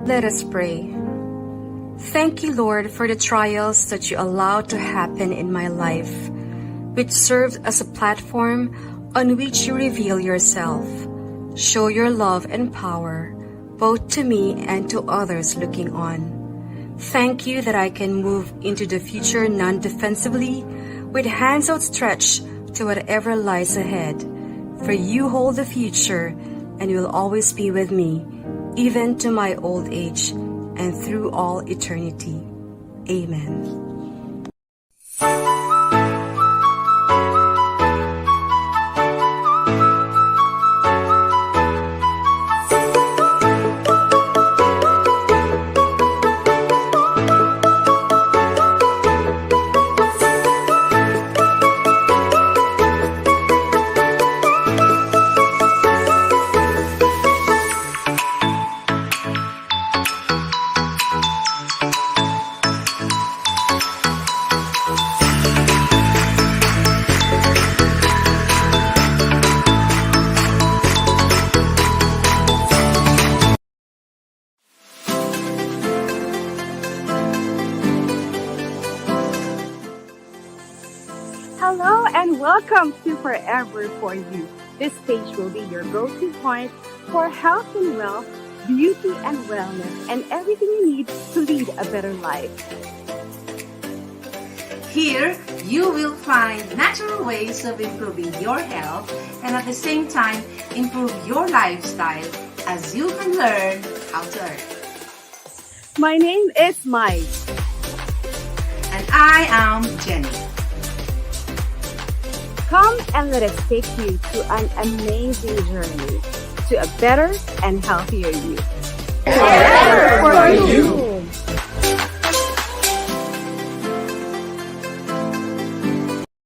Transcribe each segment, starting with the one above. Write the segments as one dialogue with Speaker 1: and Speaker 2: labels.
Speaker 1: Let us pray. Thank you, Lord, for the trials that you allowed to happen in my life, which served as a platform on which you reveal yourself, show your love and power, both to me and to others looking on. Thank you that I can move into the future non-defensively, with hands outstretched to whatever lies ahead. For you hold the future and will always be with me, even to my old age and through all eternity. Amen.
Speaker 2: Hello and welcome to Forever For You. This page will be your go-to point for health and wealth, beauty and wellness, and everything you need to lead a better life.
Speaker 3: Here, you will find natural ways of improving your health and at the same time improve your lifestyle as you can learn how to earn.
Speaker 2: My name is Mys.
Speaker 3: And I am Jenny.
Speaker 2: Come and let us take you to an amazing journey to a better and healthier you.
Speaker 3: Forever for you.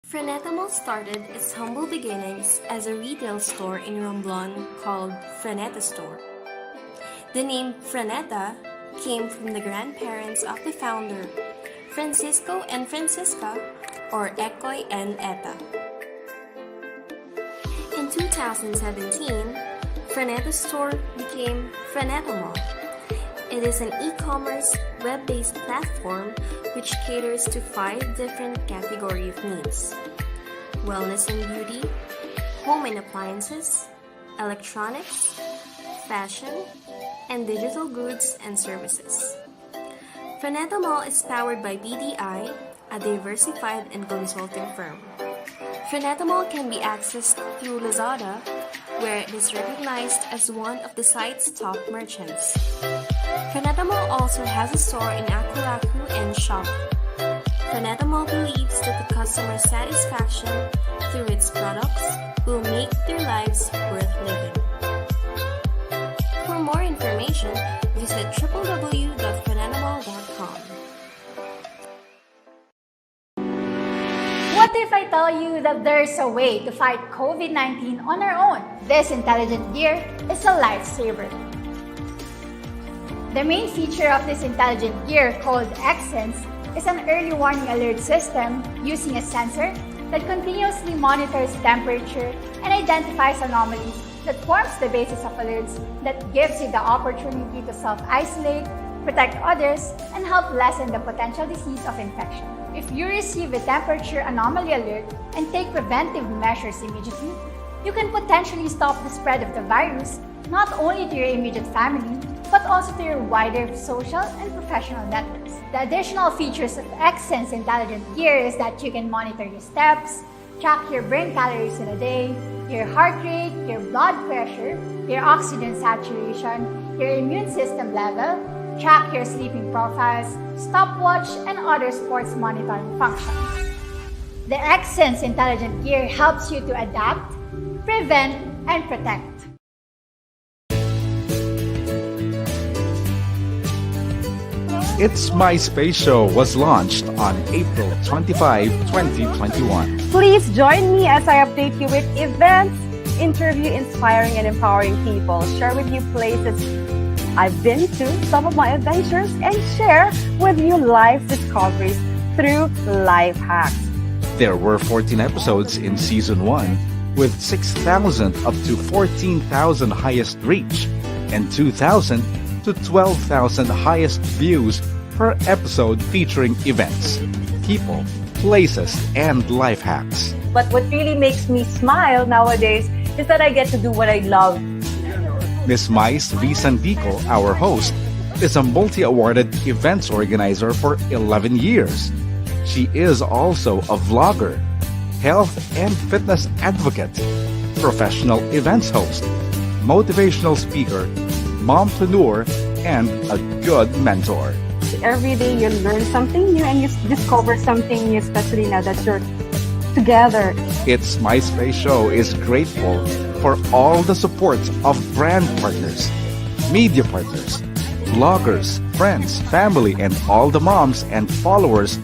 Speaker 4: Frenetamol started its humble beginnings as a retail store in Romblon called Freneta Store. The name Freneta came from the grandparents of the founder, Francisco and Francisca, or Ekoy and Eta. In 2017, Freneta Store became Frenetamol. It is an e-commerce, web-based platform which caters to 5 different categories of needs: wellness and beauty, home and appliances, electronics, fashion, and digital goods and services. Frenetamol is powered by BDI, a diversified and consulting firm. Frenetamol can be accessed through Lazada, where it is recognized as one of the site's top merchants. Frenetamol also has a store in Aku-Aku and Shop. Frenetamol believes that the customer satisfaction through its products will make their lives worth living. For more information, visit www.frenetamol.com.
Speaker 5: What if I tell you that there's a way to fight COVID-19 on our own? This intelligent gear is a lifesaver. The main feature of this intelligent gear, called X-Sense, is an early warning alert system using a sensor that continuously monitors temperature and identifies anomalies that forms the basis of alerts that gives you the opportunity to self-isolate, protect others, and help lessen the potential disease of infection. If you receive a temperature anomaly alert and take preventive measures immediately, you can potentially stop the spread of the virus not only to your immediate family, but also to your wider social and professional networks. The additional features of X-Sense Intelligent Gear is that you can monitor your steps, track your burn calories in a day, your heart rate, your blood pressure, your oxygen saturation, your immune system level, track your sleeping profiles, stopwatch, and other sports monitoring functions. The X-Sense Intelligent Gear helps you to adapt, prevent, and protect.
Speaker 6: It's My Space Show was launched on April 25, 2021.
Speaker 2: Please join me as I update you with events, interview inspiring and empowering people, share with you places I've been to, some of my adventures, and share with you life discoveries through life hacks.
Speaker 6: There were 14 episodes in Season 1 with 6,000 up to 14,000 highest reach and 2,000 to 12,000 highest views per episode featuring events, people, places, and life hacks.
Speaker 2: But what really makes me smile nowadays is that I get to do what I love.
Speaker 6: Miss Mys Sandico, our host, is a multi-awarded events organizer for 11 years. She is also a vlogger, health and fitness advocate, professional events host, motivational speaker, mompreneur, and a good mentor.
Speaker 2: Every day you learn something new and you discover something new, especially now that you're together.
Speaker 6: It's My Space Show is grateful for all the support of brand partners, media partners, bloggers, friends, family, and all the moms and followers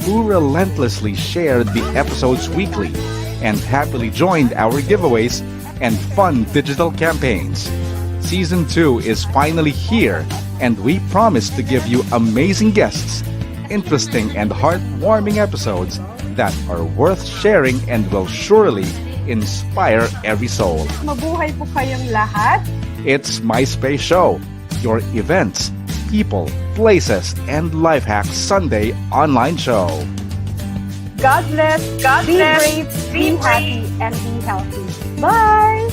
Speaker 6: who relentlessly shared the episodes weekly and happily joined our giveaways and fun digital campaigns. Season 2 is finally here, and we promise to give you amazing guests, interesting and heartwarming episodes that are worth sharing and will surely inspire every soul.
Speaker 2: Mabuhay po kayong lahat.
Speaker 6: It's My Space Show, your events, people, places, and life hacks Sunday online show.
Speaker 2: God bless, be brave, be happy, and be healthy. Bye!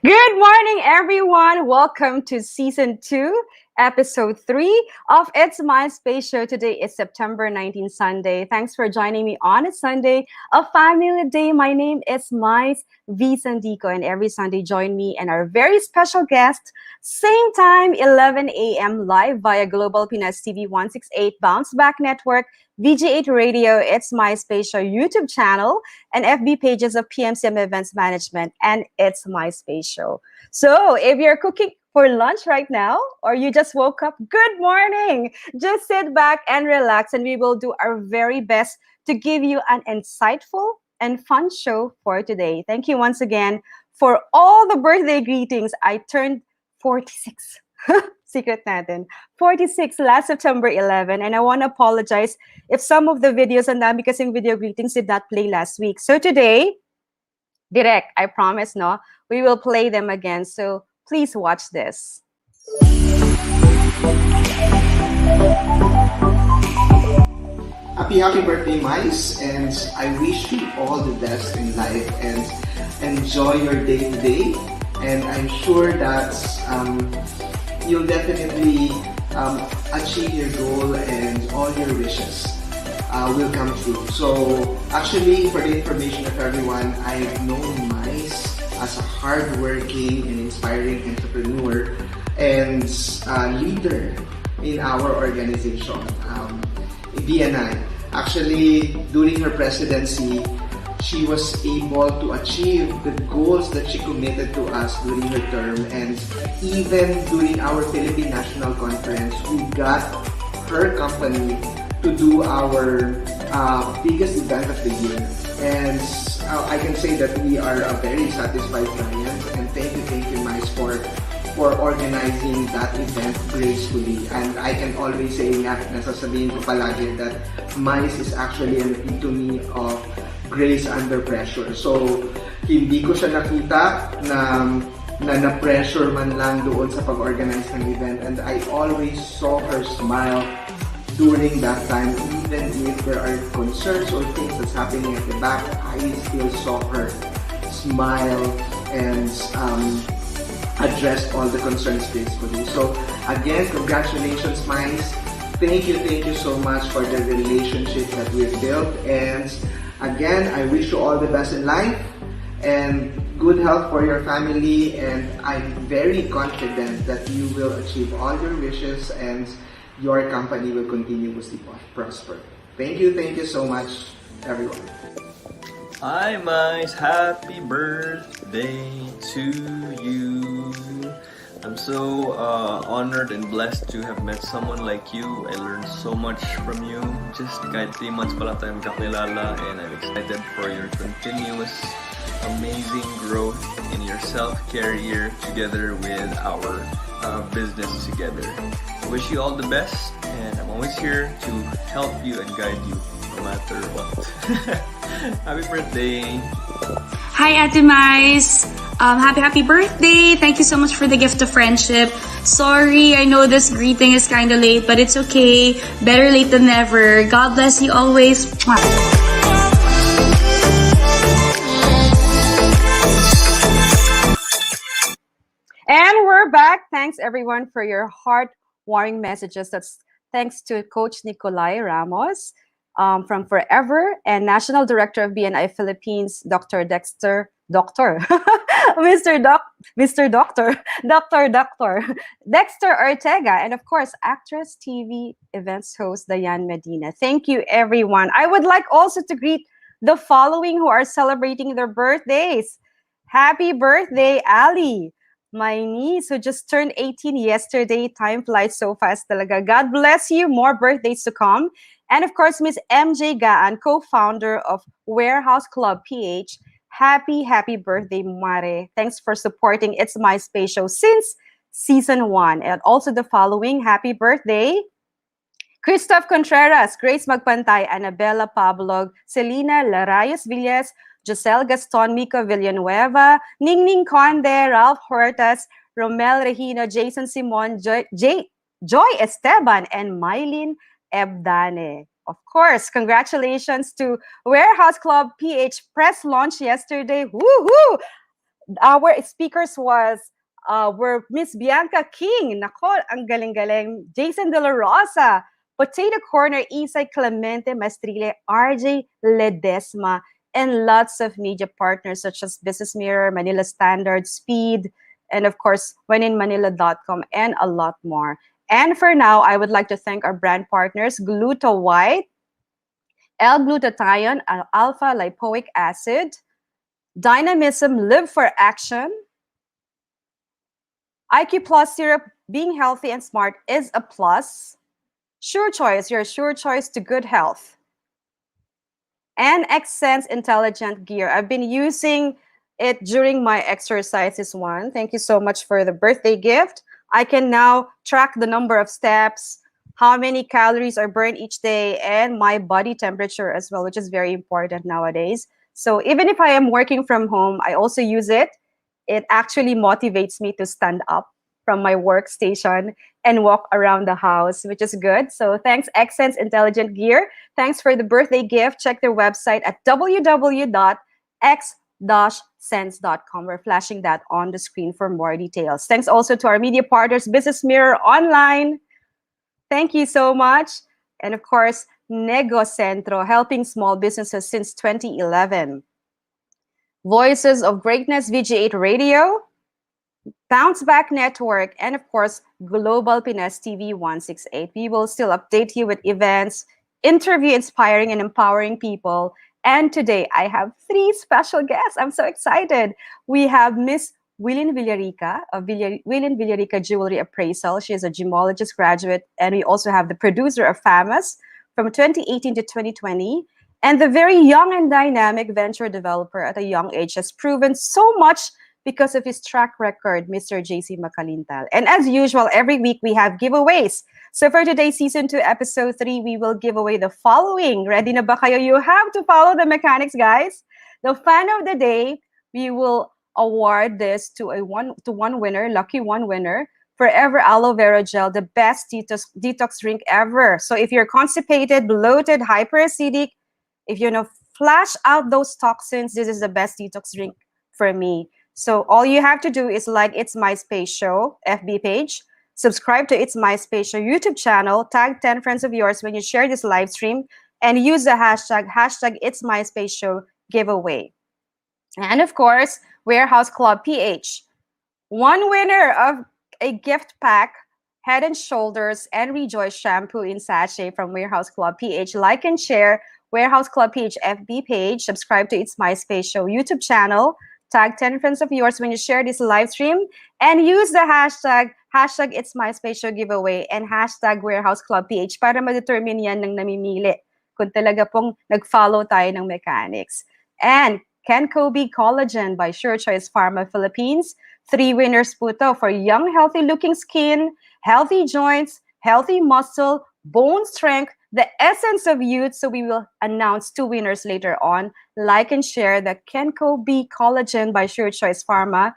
Speaker 2: Good morning, everyone. Welcome to Season 2, Episode 3 of It's My Space Show. Today is September 19, Sunday. Thanks for joining me on a Sunday, a family day. My name is Mys Sandico, and every Sunday join me and our very special guest, same time, 11 a.m. live via Global Pinas TV 168 Bounce Back Network, VG8 Radio, It's My Space Show YouTube channel, and FB pages of PMCM Events Management, and It's My Space Show. So if you're cooking for lunch right now, or you just woke up, good morning. Just sit back and relax, and we will do our very best to give you an insightful and fun show for today. Thank you once again for all the birthday greetings. I turned 46. Secret natin. 46 last September 11. And I want to apologize if some of the videos and dami kasing video greetings did not play last week. So today, direct, I promise, no, we will play them again. So please watch this.
Speaker 7: Happy birthday, Mys, and I wish you all the best in life and enjoy your day today. And I'm sure that you'll definitely achieve your goal and all your wishes will come true. So actually, for the information of everyone, I've known Mys as a hardworking and inspiring entrepreneur and leader in our organization, BNI. Actually, during her presidency, she was able to achieve the goals that she committed to us during her term, and even during our Philippine National Conference, we got her company to do our biggest event of the year. And I can say that we are a very satisfied client, and thank you Mys for organizing that event gracefully. And I can always say nga, nasasabihin ko palagi that Mys is actually an epitome of grace under pressure. So, hindi ko siya nakita na pressure man lang doon sa pag-organize ng event, and I always saw her smile during that time. Even if there are concerns or things that's happening at the back, I still saw her smile and address all the concerns gracefully. So again, congratulations, Mys. Thank you so much for the relationship that we've built, and again, I wish you all the best in life and good health for your family, and I'm very confident that you will achieve all your wishes and your company will continuously prosper. Thank you so much, everyone.
Speaker 8: Hi, Mys. Happy birthday to you. I'm so honored and blessed to have met someone like you. I learned so much from you. Just kahit 3 months pa lang tayo magkakilala, and I'm excited for your continuous amazing growth in your self-care year together with our business together. I wish you all the best, and I'm always here to help you and guide you no matter what. Happy birthday!
Speaker 9: Hi, Ate Mys. Happy birthday. Thank you so much for the gift of friendship. Sorry, I know this greeting is kind of late, but it's okay. Better late than never. God bless you always. Mwah.
Speaker 2: And we're back. Thanks everyone for your heartwarming messages. That's thanks to Coach Nicolai Ramos from Forever and National Director of BNI Philippines, Dr. Dexter, Doctor, Mr. Doctor, Dexter Ortega, and of course, actress, TV events host Diane Medina. Thank you, everyone. I would like also to greet the following who are celebrating their birthdays. Happy birthday, Ali! My niece who just turned 18 yesterday. Time flies so fast talaga. God bless you. More birthdays to come. And of course, Miss MJ Gaan, co-founder of Warehouse Club PH. Happy birthday, Mare. Thanks for supporting It's My Space Show since season 1. And also the following, happy birthday, Christoph Contreras, Grace Magpantay, Annabella Pablog, Selena Larayos Villas, Giselle Gaston, Mika Villanueva, Ningning Conde, Ralph Hortas, Romel Regina, Jason Simon, Joy Esteban, and Mylene Ebdane. Of course, congratulations to Warehouse Club PH press launch yesterday. Woohoo! Our speakers were Miss Bianca King, nako, ang galing-galing, Jason De La Rosa, Potato Corner, Isay Clemente Mastrile, RJ Ledesma, and lots of media partners such as Business Mirror, Manila Standard, Speed, and of course, WheninManila.com, and a lot more. And for now, I would like to thank our brand partners, Gluta White, L-glutathione, alpha lipoic acid, Dynamism, Live for Action, IQ Plus Syrup, being healthy and smart is a plus, Sure Choice, your sure choice to good health, and Xsense Intelligent Gear. I've been using it during my exercises one. Thank you so much for the birthday gift. I can now track the number of steps, how many calories are burned each day, and my body temperature as well, which is very important nowadays. So even if I am working from home, I also use it. It actually motivates me to stand up from my workstation and walk around the house, which is good. So thanks, Xsense Intelligent Gear. Thanks for the birthday gift. Check their website at www.x-sense.com. We're flashing that on the screen for more details. Thanks also to our media partners, Business Mirror Online. Thank you so much. And of course, Negocentro, helping small businesses since 2011. Voices of Greatness, VG8 Radio, Bounce Back Network, and of course, Global Pinas TV 168. We will still update you with events, interview inspiring and empowering people. And today, I have 3 special guests. I'm so excited. We have Miss Willian Villarica of Willian Villarica Jewelry Appraisal. She is a gemologist graduate, and we also have the producer of FAMAS from 2018 to 2020. And the very young and dynamic venture developer at a young age has proven so much because of his track record, Mr. JC Macalintal. And as usual, every week we have giveaways. So for today's Season 2, Episode 3, we will give away the following. Ready na ba kayo? You have to follow the mechanics, guys. The fan of the day, we will award this to one winner, lucky one winner, Forever Aloe Vera Gel, the best detox drink ever. So if you're constipated, bloated, hyperacidic, if you know, flash out those toxins, this is the best detox drink for me. So all you have to do is like It's My Space Show FB page, subscribe to It's My Space Show YouTube channel, tag 10 friends of yours when you share this live stream, and use the hashtag It's My Space Show giveaway. And of course, Warehouse Club PH. One winner of a gift pack, Head and Shoulders and Rejoice shampoo in sachet from Warehouse Club PH. Like and share Warehouse Club PH FB page, subscribe to It's MySpace Show YouTube channel, tag 10 friends of yours when you share this live stream, and use the hashtag It's MySpace Show giveaway, and hashtag Warehouse Club PH para ma-determine yan ng namimili kung talaga pong nag-follow tayo ng mechanics. And Ken Kobe Collagen by Sure Choice Pharma Philippines. 3 winners po to for young, healthy-looking skin, healthy joints, healthy muscle, bone strength, the essence of youth. So we will announce 2 winners later on. Like and share the Kenko B Collagen by Sure Choice Pharma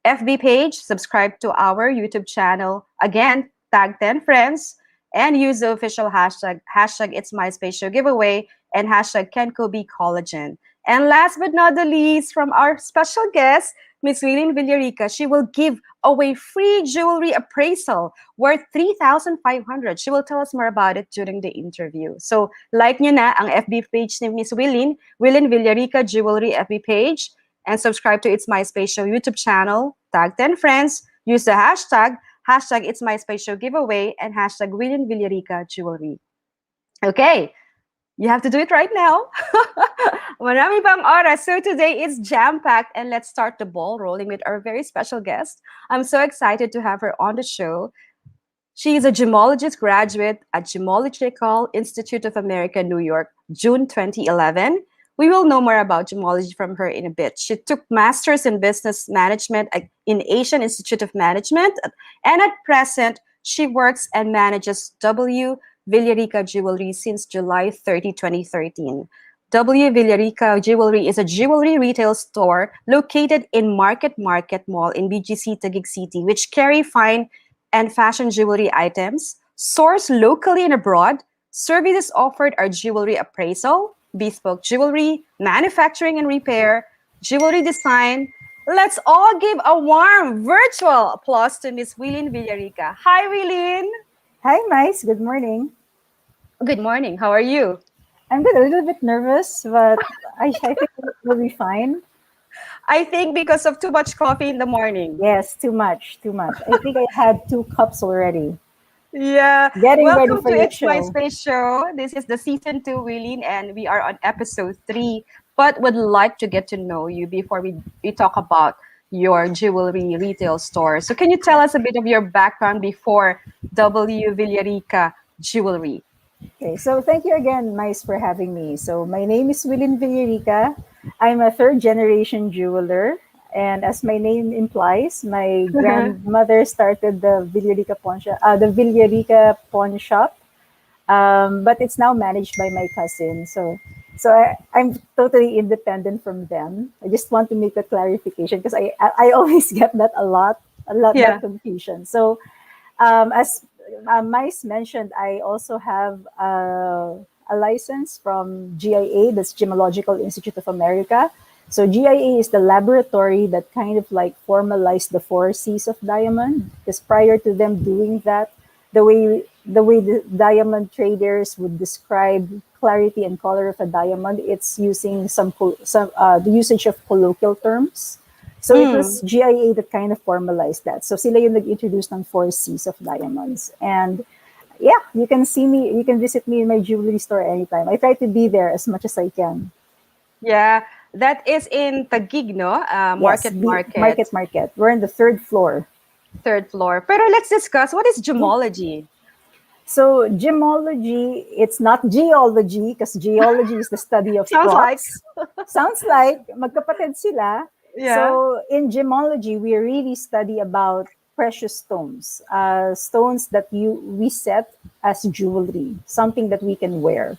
Speaker 2: FB page. Subscribe to our YouTube channel. Again, tag 10 friends and use the official hashtag It's MySpace Show giveaway and hashtag Kenko B Collagen. And last but not the least, from our special guest, Miss Lillian Villarica, she will give away free jewelry appraisal worth 3,500. She will tell us more about it during the interview. So, like nyo na ang FB page ni Miss Lillian Villarica Jewelry FB page, and subscribe to It's MySpace Show YouTube channel, tag 10 friends, use the hashtag It's MySpace Show giveaway, and hashtag Lillian Villarica Jewelry. Okay. You have to do it right now. Marami pang oras. So today is jam-packed, and let's start the ball rolling with our very special guest. I'm so excited to have her on the show. She is a gemologist graduate at Gemological Institute of America, New York, June 2011. We will know more about gemology from her in a bit. She took Masters in Business Management in Asian Institute of Management, and at present, she works and manages W. Villarica Jewelry since July 30, 2013. W. Villarica Jewelry is a jewelry retail store located in Market Mall in BGC, Taguig City, which carry fine and fashion jewelry items, sourced locally and abroad. Services offered are jewelry appraisal, bespoke jewelry, manufacturing and repair, jewelry design. Let's all give a warm virtual applause to Miss Wilin Villarica. Hi, Wilin.
Speaker 10: Hi, Mys. Good morning.
Speaker 2: Good morning. How are you?
Speaker 10: I'm good. A little bit nervous, but I think we'll be fine.
Speaker 2: I think because of too much coffee in the morning.
Speaker 10: Yes, too much. I think I had 2 cups already.
Speaker 2: Yeah.
Speaker 10: Getting ready
Speaker 2: Welcome
Speaker 10: for
Speaker 2: to
Speaker 10: your
Speaker 2: It's
Speaker 10: show.
Speaker 2: My Space Show. This is the season 2, Wilin, and we are on episode 3. But would like to get to know you before we talk about your jewelry retail store. So can you tell us a bit of your background before W. Villarica Jewelry?
Speaker 10: Okay, so thank you again, Mys, for having me. So my name is Wilin Villarica. I'm a 3rd-generation jeweler. And as my name implies, my grandmother started the Villarica Pawn Shop. But it's now managed by my cousin. So I'm totally independent from them. I just want to make a clarification because I always get that a lot that confusion. So as Mys mentioned, I also have a license from GIA, that's Gemological Institute of America. So GIA is the laboratory that kind of like formalized the 4 C's of diamond, because prior to them doing that, the way the diamond traders would describe clarity and color of a diamond, it's using the usage of colloquial terms. So it was GIA that kind of formalized that. So sila yung nag-introduce ng 4 C's of diamonds. And yeah, you can see me, you can visit me in my jewelry store anytime. I try to be there as much as I can.
Speaker 2: Yeah, that is in Taguig, no? Market.
Speaker 10: Market. We're on the 3rd floor.
Speaker 2: 3rd floor. Pero let's discuss, what is gemology?
Speaker 10: So gemology, it's not geology, because geology is the study of rocks. Sounds like magkapatid sila.
Speaker 2: Yeah.
Speaker 10: So in gemology, we really study about precious stones, stones that we set as jewelry, something that we can wear.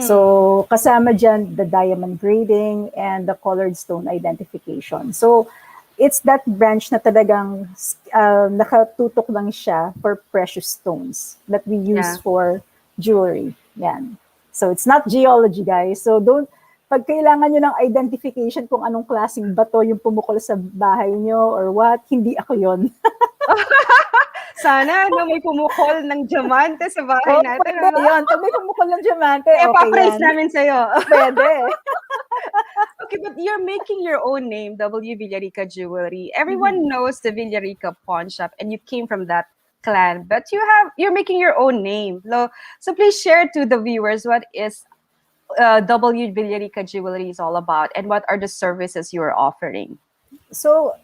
Speaker 10: So kasama dyan the diamond grading and the colored stone identification. So it's that branch na talagang nakatutok lang siya for precious stones that we use for jewelry. Yan. So it's not geology, guys. So pag kailangan nyo ng identification kung anong klaseng bato yung pumukol sa bahay nyo or what, hindi ako yon.
Speaker 2: Sana may pumukol ng diamante sa bahay natin.
Speaker 10: Pwede yun. Pag may pumukol ng diamante, okay
Speaker 2: pa-praise
Speaker 10: yan.
Speaker 2: namin sa'yo.
Speaker 10: Pwede.
Speaker 2: Okay, but you're making your own name, W. Villarica Jewelry. Everyone knows the Villarica Pawn Shop, and you came from that clan. But you're making your own name. So please share to the viewers what is W Villarica Jewelry is all about, and what are the services you're offering?
Speaker 10: So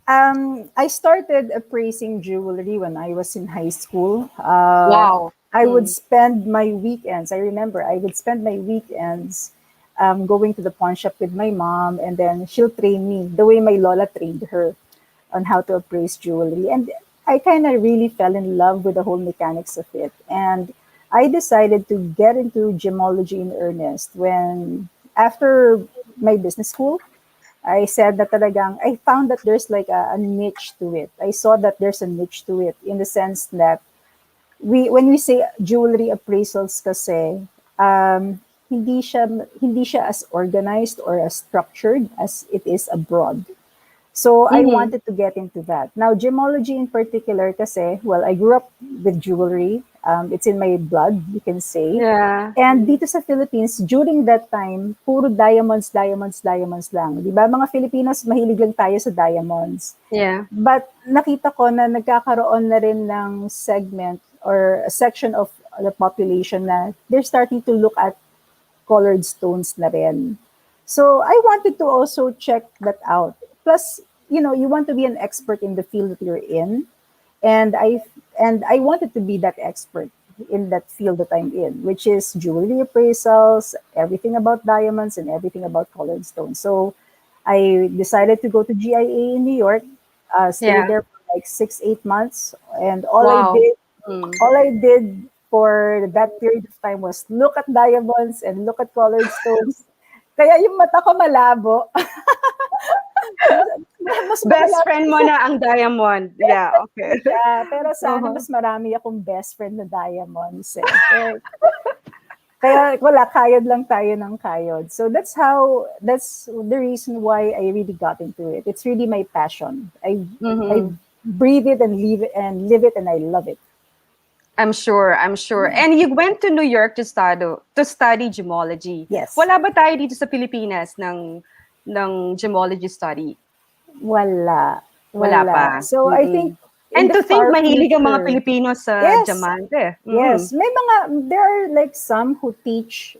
Speaker 10: I started appraising jewelry when I was in high school.
Speaker 2: Wow.
Speaker 10: I would spend my weekends. I remember I would spend my weekends going to the pawn shop with my mom, and then she'll train me the way my lola trained her on how to appraise jewelry. And I kind of really fell in love with the whole mechanics of it. And I decided to get into gemology in earnest when, after my business school, I said that talagang, I found that there's like a niche to it. I saw that there's a niche to it in the sense that when we say jewelry appraisals kasi, hindi siya as organized or as structured as it is abroad. So I wanted to get into that. Now, gemology in particular kasi, well, I grew up with jewelry. It's in my blood, you can say.
Speaker 2: Yeah.
Speaker 10: And dito sa Philippines, during that time, puro diamonds, diamonds, diamonds lang. Di ba? Mga Filipinos, mahilig lang tayo sa diamonds.
Speaker 2: Yeah.
Speaker 10: But nakita ko na nagkakaroon na rin ng segment or a section of the population na they're starting to look at colored stones na rin. So I wanted to also check that out. Plus, you want to be an expert in the field that you're in. And I wanted to be that expert in that field that I'm in, which is jewelry appraisals, everything about diamonds and everything about colored stones. So I decided to go to GIA in New York, stayed there for like 6-8 months. And all I did for that period of time was look at diamonds and look at colored stones. Kaya yung mata ko malabo.
Speaker 2: Best friend mo na ang diamond. Yeah, okay.
Speaker 10: Yeah, pero sana mas marami akong best friend na diamonds. Kaya wala, kayod lang tayo ng kayod. So that's the reason why I really got into it. It's really my passion. I breathe it and live it and I love it.
Speaker 2: I'm sure. And you went to New York to study gemology.
Speaker 10: Yes.
Speaker 2: Wala ba tayo dito sa Pilipinas ng gemology study?
Speaker 10: Wala
Speaker 2: pa.
Speaker 10: So I think
Speaker 2: and to think mahilig ang mga
Speaker 10: future,
Speaker 2: Pilipino sa diamante.
Speaker 10: Yes, there are like some who teach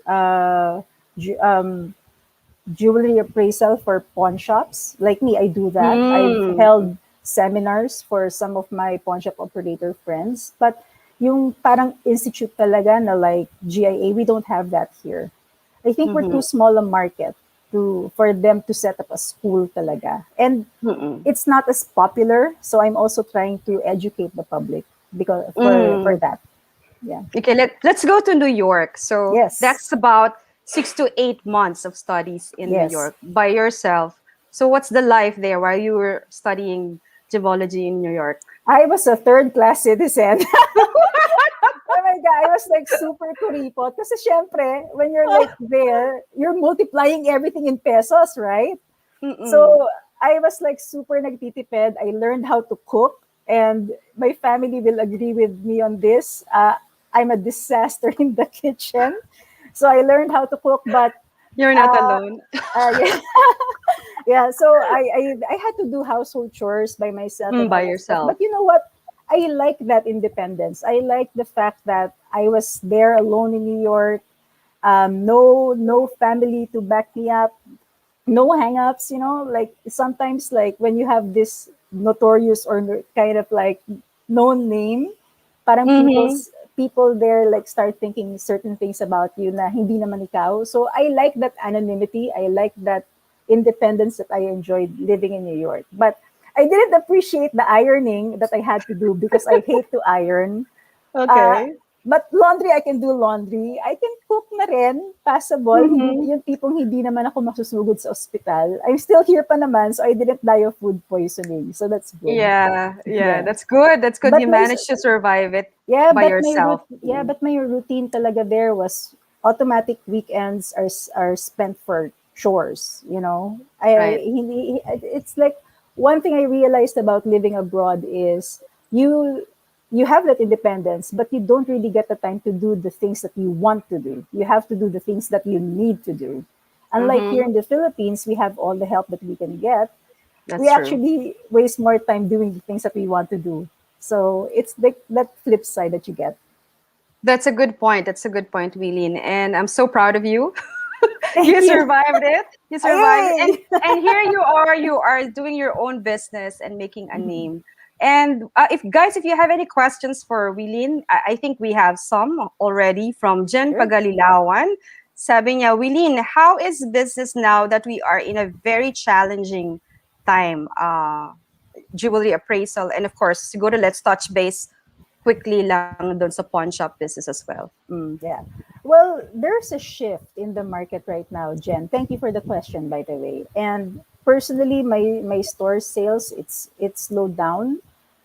Speaker 10: jewelry appraisal for pawn shops. Like me, I do that. I've held seminars for some of my pawn shop operator friends. But yung parang institute talaga na like GIA, we don't have that here. I think we're too small a market for them to set up a school talaga. And it's not as popular, so I'm also trying to educate the public because for that. Yeah.
Speaker 2: Okay, let's go to New York. So that's about 6 to 8 months of studies in New York by yourself. So what's the life there while you were studying gemology in New York?
Speaker 10: I was a third-class citizen. Oh my God, I was like super kuripot. Kasi syempre, when you're like there, you're multiplying everything in pesos, right? So I was like super nagtitipid. I learned how to cook, and my family will agree with me on this. I'm a disaster in the kitchen. So I learned how to cook, but
Speaker 2: you're not alone.
Speaker 10: Yeah, so I had to do household chores by myself.
Speaker 2: By yourself.
Speaker 10: But you know what? I like that independence. I like the fact that I was there alone in New York. No family to back me up. No hang-ups, like sometimes like when you have this notorious or kind of like known name, parang people there like start thinking certain things about you na hindi naman ikaw. So I like that anonymity. I like that independence that I enjoyed living in New York. But I didn't appreciate the ironing that I had to do because I hate to iron.
Speaker 2: Okay.
Speaker 10: But laundry, I can do laundry. I can cook na rin, passable. Yung tipong hindi naman ako masusugod sa ospital. I'm still here pa naman, so I didn't die of food poisoning. So that's good.
Speaker 2: Yeah. That's good. That's good.
Speaker 10: But
Speaker 2: you managed to survive it by yourself.
Speaker 10: But my routine talaga there was automatic weekends are spent for chores, It's like one thing I realized about living abroad is you have that independence, but you don't really get the time to do the things that you want to do. You have to do the things that you need to do. Unlike here in the Philippines, we have all the help that we can get.
Speaker 2: That's
Speaker 10: we
Speaker 2: true.
Speaker 10: actually waste more time doing the things that we want to do. So it's that flip side that you get.
Speaker 2: That's a good point. That's a good point, Wileen. And I'm so proud of you.
Speaker 10: Thank
Speaker 2: You
Speaker 10: you.
Speaker 2: survived it. You survived it.
Speaker 10: Yay!
Speaker 2: And here you are. You are doing your own business and making a name. And if guys, if you have any questions for Wileen, I think we have some already from Jen
Speaker 10: Sure.
Speaker 2: Pagalilawan. Sabi niya, Wileen, how is business now that we are in a very challenging time? Jewelry appraisal, and of course, siguro let's touch base quickly lang doon sa pawn shop business as well. Mm.
Speaker 10: Yeah. Well, there's a shift in the market right now, Jen. Thank you for the question, by the way. And personally, my store sales, it's slowed down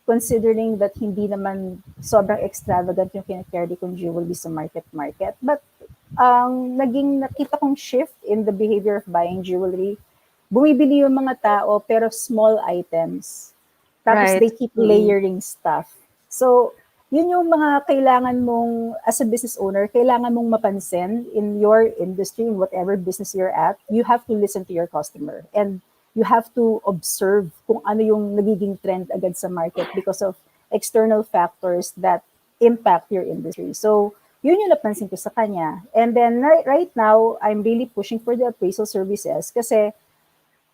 Speaker 10: considering that hindi naman sobrang extravagant yung kinakarry kong jewelry sa market. But ang naging nakita kong shift in the behavior of buying jewelry, bumibili yung mga tao pero small items. Tapos
Speaker 2: Right.
Speaker 10: they keep layering stuff. So, yun yung mga kailangan mong, as a business owner, kailangan mong mapansin in your industry, in whatever business you're at. You have to listen to your customer. And you have to observe kung ano yung nagiging trend agad sa market because of external factors that impact your industry. So, yun yung napansin ko sa kanya. And then, right now, I'm really pushing for the appraisal services kasi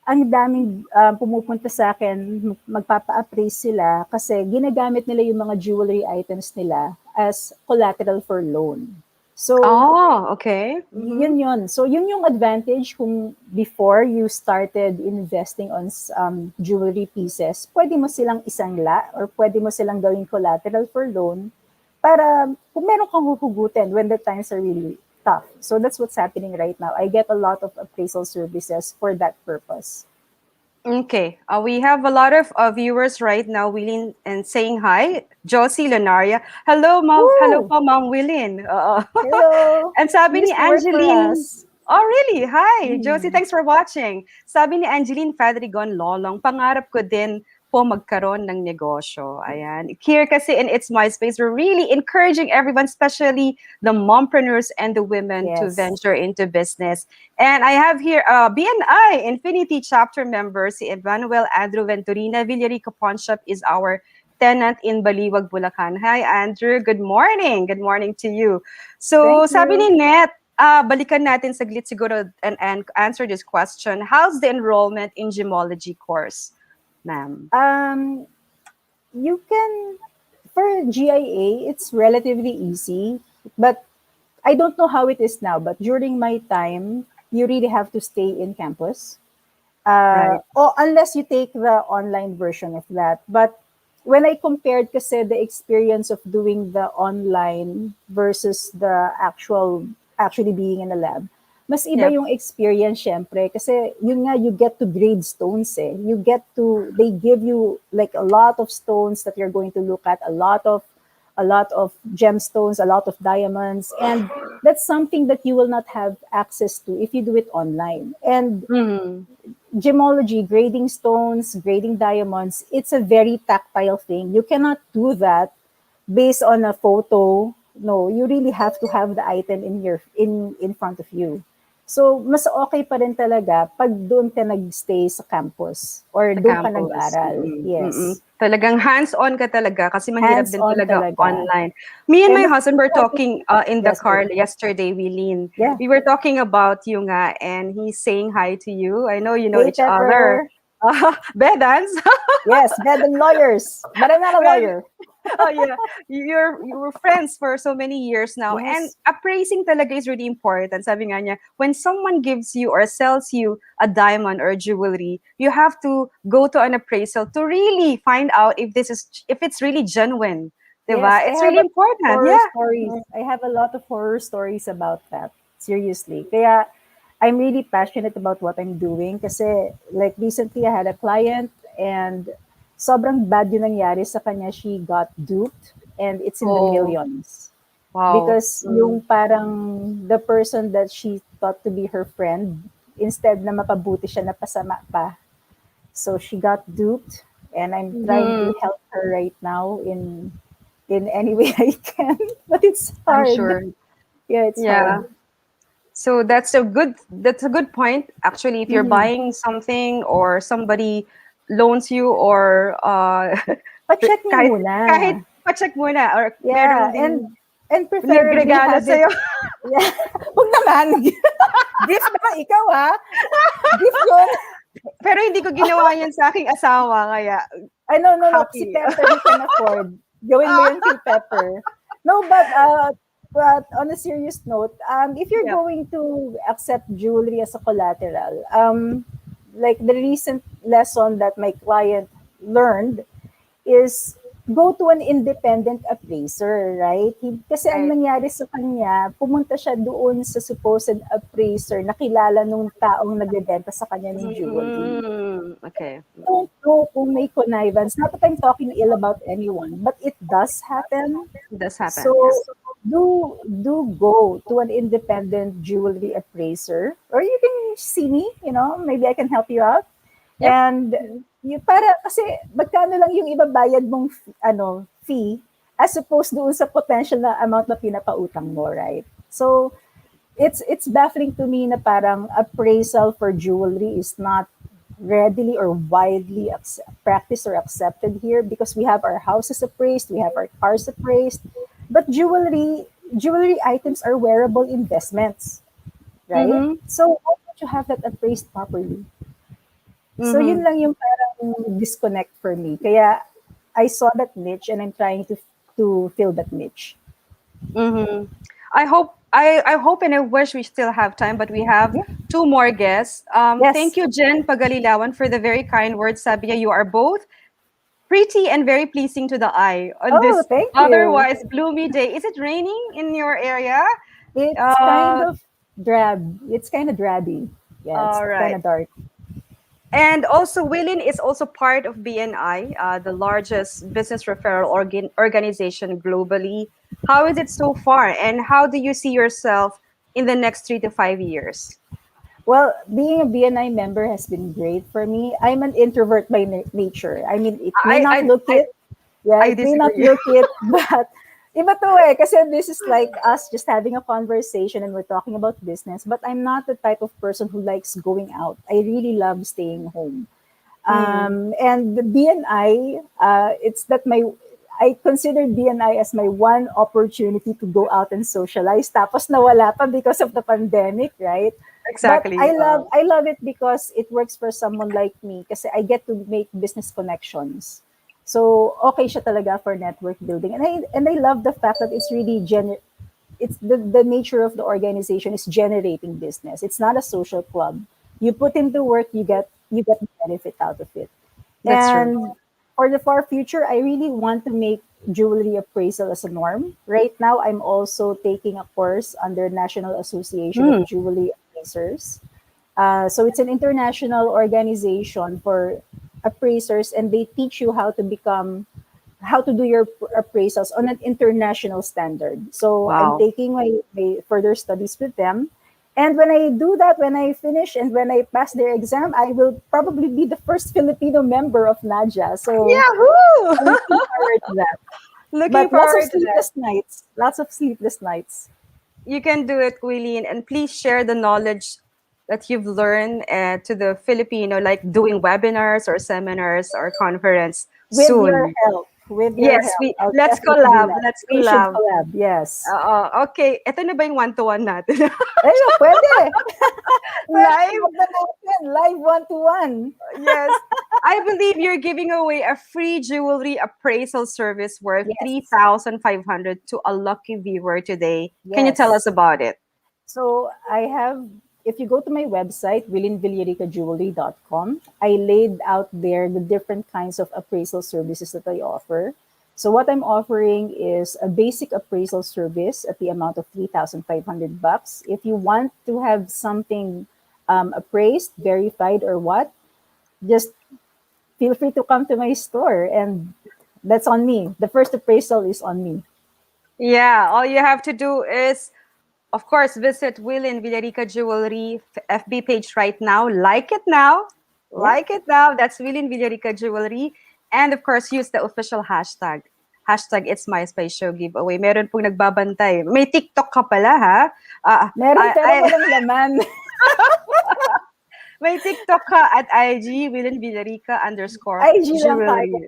Speaker 10: ang daming pumupunta sa akin, magpapa-appraise sila kasi ginagamit nila yung mga jewelry items nila as collateral for loan. So,
Speaker 2: Oh, okay.
Speaker 10: yun. So, yun yung advantage kung before you started investing on jewelry pieces, pwede mo silang isangla or pwede mo silang gawing collateral for loan para kung meron kang huhugutin when the times are really tough. So that's what's happening right now. I get a lot of appraisal services for that purpose.
Speaker 2: Okay. We have a lot of viewers right now, Willing and saying hi. Josie Lenaria. Hello, Mom.
Speaker 10: Woo!
Speaker 2: Hello po, Mom Willing.
Speaker 10: Hello.
Speaker 2: And sabi
Speaker 10: Used
Speaker 2: ni
Speaker 10: to work for
Speaker 2: Angeline.
Speaker 10: us.
Speaker 2: Oh, really? Hi, Josie. Thanks for watching. Sabi ni Angeline Fadrigon Lolong, pangarap ko din po magkaroon ng negosyo. Ayan. Here kasi in It's My Space, we're really encouraging everyone, especially the mompreneurs and the women to
Speaker 10: Yes.
Speaker 2: venture into business. And I have here BNI Infinity chapter member, si Emmanuel Andrew Venturina. Villarica Pawn Shop is our tenant in Baliwag, Bulacan. Hi, Andrew. Good morning. Good morning to you. So,
Speaker 10: Thank
Speaker 2: sabi
Speaker 10: you.
Speaker 2: ni Net, balikan natin saglit siguro and answer this question. How's the enrollment in gemology course, ma'am?
Speaker 10: You can, for GIA, it's relatively easy, but I don't know how it is now, but during my time, you really have to stay in campus.
Speaker 2: Right.
Speaker 10: Or unless you take the online version of that. But when I compared kasi the experience of doing the online versus the actually being in a lab, mas iba
Speaker 2: Yep.
Speaker 10: yung experience syempre kasi yun nga, you get to grade stones eh. They give you like a lot of stones that you're going to look at, a lot of gemstones, a lot of diamonds, and that's something that you will not have access to if you do it online. And gemology, grading stones, grading diamonds, it's a very tactile thing. You cannot do that based on a photo. No, you really have to have the item in front of you. So, mas okay pa rin talaga pag doon ka nagstay sa campus or doon ka
Speaker 2: Campus.
Speaker 10: nag-aral. Yes.
Speaker 2: Talagang hands-on ka talaga kasi mahirap din
Speaker 10: Hands-on
Speaker 2: talaga
Speaker 10: talaga.
Speaker 2: online. Me and my
Speaker 10: And
Speaker 2: husband were talking in the
Speaker 10: Yes,
Speaker 2: car
Speaker 10: sir.
Speaker 2: yesterday, Wileen.
Speaker 10: Yeah.
Speaker 2: We were talking about you nga and he's saying hi to you. I know you know
Speaker 10: Hey,
Speaker 2: each other. Bedans.
Speaker 10: Yes, bed and lawyers. But I'm not a lawyer.
Speaker 2: Oh yeah, you were friends for so many years now, and
Speaker 10: Yes.
Speaker 2: appraising talaga is really important. Sabi nga niya, when someone gives you or sells you a diamond or jewelry, you have to go to an appraisal to really find out if it's really genuine, diba?
Speaker 10: Yes,
Speaker 2: It's really important.
Speaker 10: horror
Speaker 2: Yeah.
Speaker 10: stories. I have a lot of horror stories about that. Seriously. Kaya I'm really passionate about what I'm doing kasi like recently I had a client and sobrang bad yung nangyari sa kanya. She got duped and it's in the
Speaker 2: Oh,
Speaker 10: millions.
Speaker 2: wow.
Speaker 10: Because yung parang the person that she thought to be her friend, instead na mapabuti siya, napasama pa. So she got duped and I'm trying to help her right now in any way I can. But it's
Speaker 2: I'm
Speaker 10: hard.
Speaker 2: sure.
Speaker 10: Yeah, it's
Speaker 2: Yeah.
Speaker 10: hard.
Speaker 2: So that's a good point. Actually, if you're buying something or somebody loans you or
Speaker 10: Pacheck mo
Speaker 2: kahit
Speaker 10: muna.
Speaker 2: kahit pa-check muna or
Speaker 10: Yeah,
Speaker 2: meron
Speaker 10: and
Speaker 2: ding
Speaker 10: And preferably
Speaker 2: Nagregalo
Speaker 10: have it.
Speaker 2: sa'yo.
Speaker 10: Yeah. Huwag naman. Gift naman ikaw, ha? Gift yun.
Speaker 2: Pero hindi ko ginawa yan sa aking asawa, kaya
Speaker 10: Ay, no. Si
Speaker 2: happy.
Speaker 10: Pepper, he can afford. Gawin mo yun kay Pepper. No, but on a serious note, if you're
Speaker 2: Yeah.
Speaker 10: going to accept jewelry as a collateral, like the recent lesson that my client learned is go to an independent appraiser, right? Kasi ang
Speaker 2: Right.
Speaker 10: nangyari sa kanya, pumunta siya doon sa supposed appraiser na kilala nung taong nagbebenta sa kanya ng jewelry.
Speaker 2: Okay.
Speaker 10: Don't know kung may connivance. Not that I'm talking ill about anyone, but it does happen.
Speaker 2: It does happen.
Speaker 10: So
Speaker 2: Yes.
Speaker 10: do go to an independent jewelry appraiser, or you can see me. Maybe I can help you out.
Speaker 2: Yep.
Speaker 10: And para kasi magkano lang yung ibabayad mong fee as opposed doon sa potential na amount na pinapautang mo, right? So it's baffling to me na parang appraisal for jewelry is not readily or widely practiced or accepted here, because we have our houses appraised, we have our cars appraised, but jewelry items are wearable investments, right? So why don't you have that appraised properly? So yun lang yung parang disconnect for me. Kaya I saw that niche and I'm trying to fill that niche.
Speaker 2: I hope and I wish we still have time, but we have two more guests.
Speaker 10: Yes.
Speaker 2: Thank you, Jen Pagalilawan, for the very kind words. Sabi niya, you are both pretty and very pleasing to the eye on this
Speaker 10: Thank you.
Speaker 2: otherwise gloomy day. Is it raining in your area?
Speaker 10: It's kind of drab. It's kind of drabby. Yeah, it's
Speaker 2: All right.
Speaker 10: kind of dark.
Speaker 2: And also, Willin is also part of BNI, the largest business referral organization globally. How is it so far, and how do you see yourself in the next 3 to 5 years?
Speaker 10: Well, being a BNI member has been great for me. I'm an introvert by nature. I mean, it may not look it. Yeah, it may not look it, but iba to eh. Kasi this is like us just having a conversation and we're talking about business. But I'm not the type of person who likes going out. I really love staying home. And the BNI, it's that I consider BNI as my one opportunity to go out and socialize. Tapos nawala pa because of the pandemic, right?
Speaker 2: Exactly.
Speaker 10: But I love it because it works for someone like me kasi I get to make business connections. So okay siya talaga for network building. And I love the fact that it's really it's the nature of the organization is generating business. It's not a social club. You put in the work, you get benefit out of it.
Speaker 2: That's
Speaker 10: and
Speaker 2: true.
Speaker 10: For the far future, I really want to make jewelry appraisal as a norm. Right now, I'm also taking a course under National Association of Jewelry Appraisers. So it's an international organization for appraisers, and they teach you how to do your appraisals on an international standard. So
Speaker 2: Wow.
Speaker 10: I'm taking my further studies with them. And when I do that, when I finish and when I pass their exam, I will probably be the first Filipino member of NAJA. So
Speaker 2: Yahoo!
Speaker 10: I'm looking forward to that.
Speaker 2: Looking
Speaker 10: But
Speaker 2: forward
Speaker 10: lots of
Speaker 2: to that.
Speaker 10: sleepless nights. Lots of sleepless nights.
Speaker 2: You can do it, Quilleen, and please share the knowledge that you've learned to the Filipino, like doing webinars or seminars or conference
Speaker 10: With
Speaker 2: soon.
Speaker 10: your help. With your
Speaker 2: Yes,
Speaker 10: help. I'll
Speaker 2: let's
Speaker 10: definitely do
Speaker 2: collab.
Speaker 10: that.
Speaker 2: Let's
Speaker 10: We should
Speaker 2: collab.
Speaker 10: collab, yes.
Speaker 2: Okay, ito na ba yung one-to-one natin?
Speaker 10: Ayun, pwede.
Speaker 2: Live?
Speaker 10: Live one-to-one.
Speaker 2: Yes. I believe you're giving away a free jewelry appraisal service worth
Speaker 10: Yes.
Speaker 2: 3,500 to a lucky viewer today. Can you tell
Speaker 10: Yes.
Speaker 2: us about it?
Speaker 10: So if you go to my website, willinvillaricajewelry.com, I laid out there the different kinds of appraisal services that I offer. So what I'm offering is a basic appraisal service at the amount of $3,500. If you want to have something appraised, verified, or what, just feel free to come to my store, and that's on me. The first appraisal is on me.
Speaker 2: Yeah, all you have to do is, of course, visit Will and Villarica Jewelry FB page right now. Like it now. Like it now. That's Will and Villarica Jewelry. And of course, use the official hashtag. Hashtag It's My Space Show giveaway. Meron pong nagbabantay. May TikTok ka pala, ha?
Speaker 10: Meron, pero walang laman.
Speaker 2: May TikTok ka at IG, Willen Villarica _.
Speaker 10: IG lang tayo.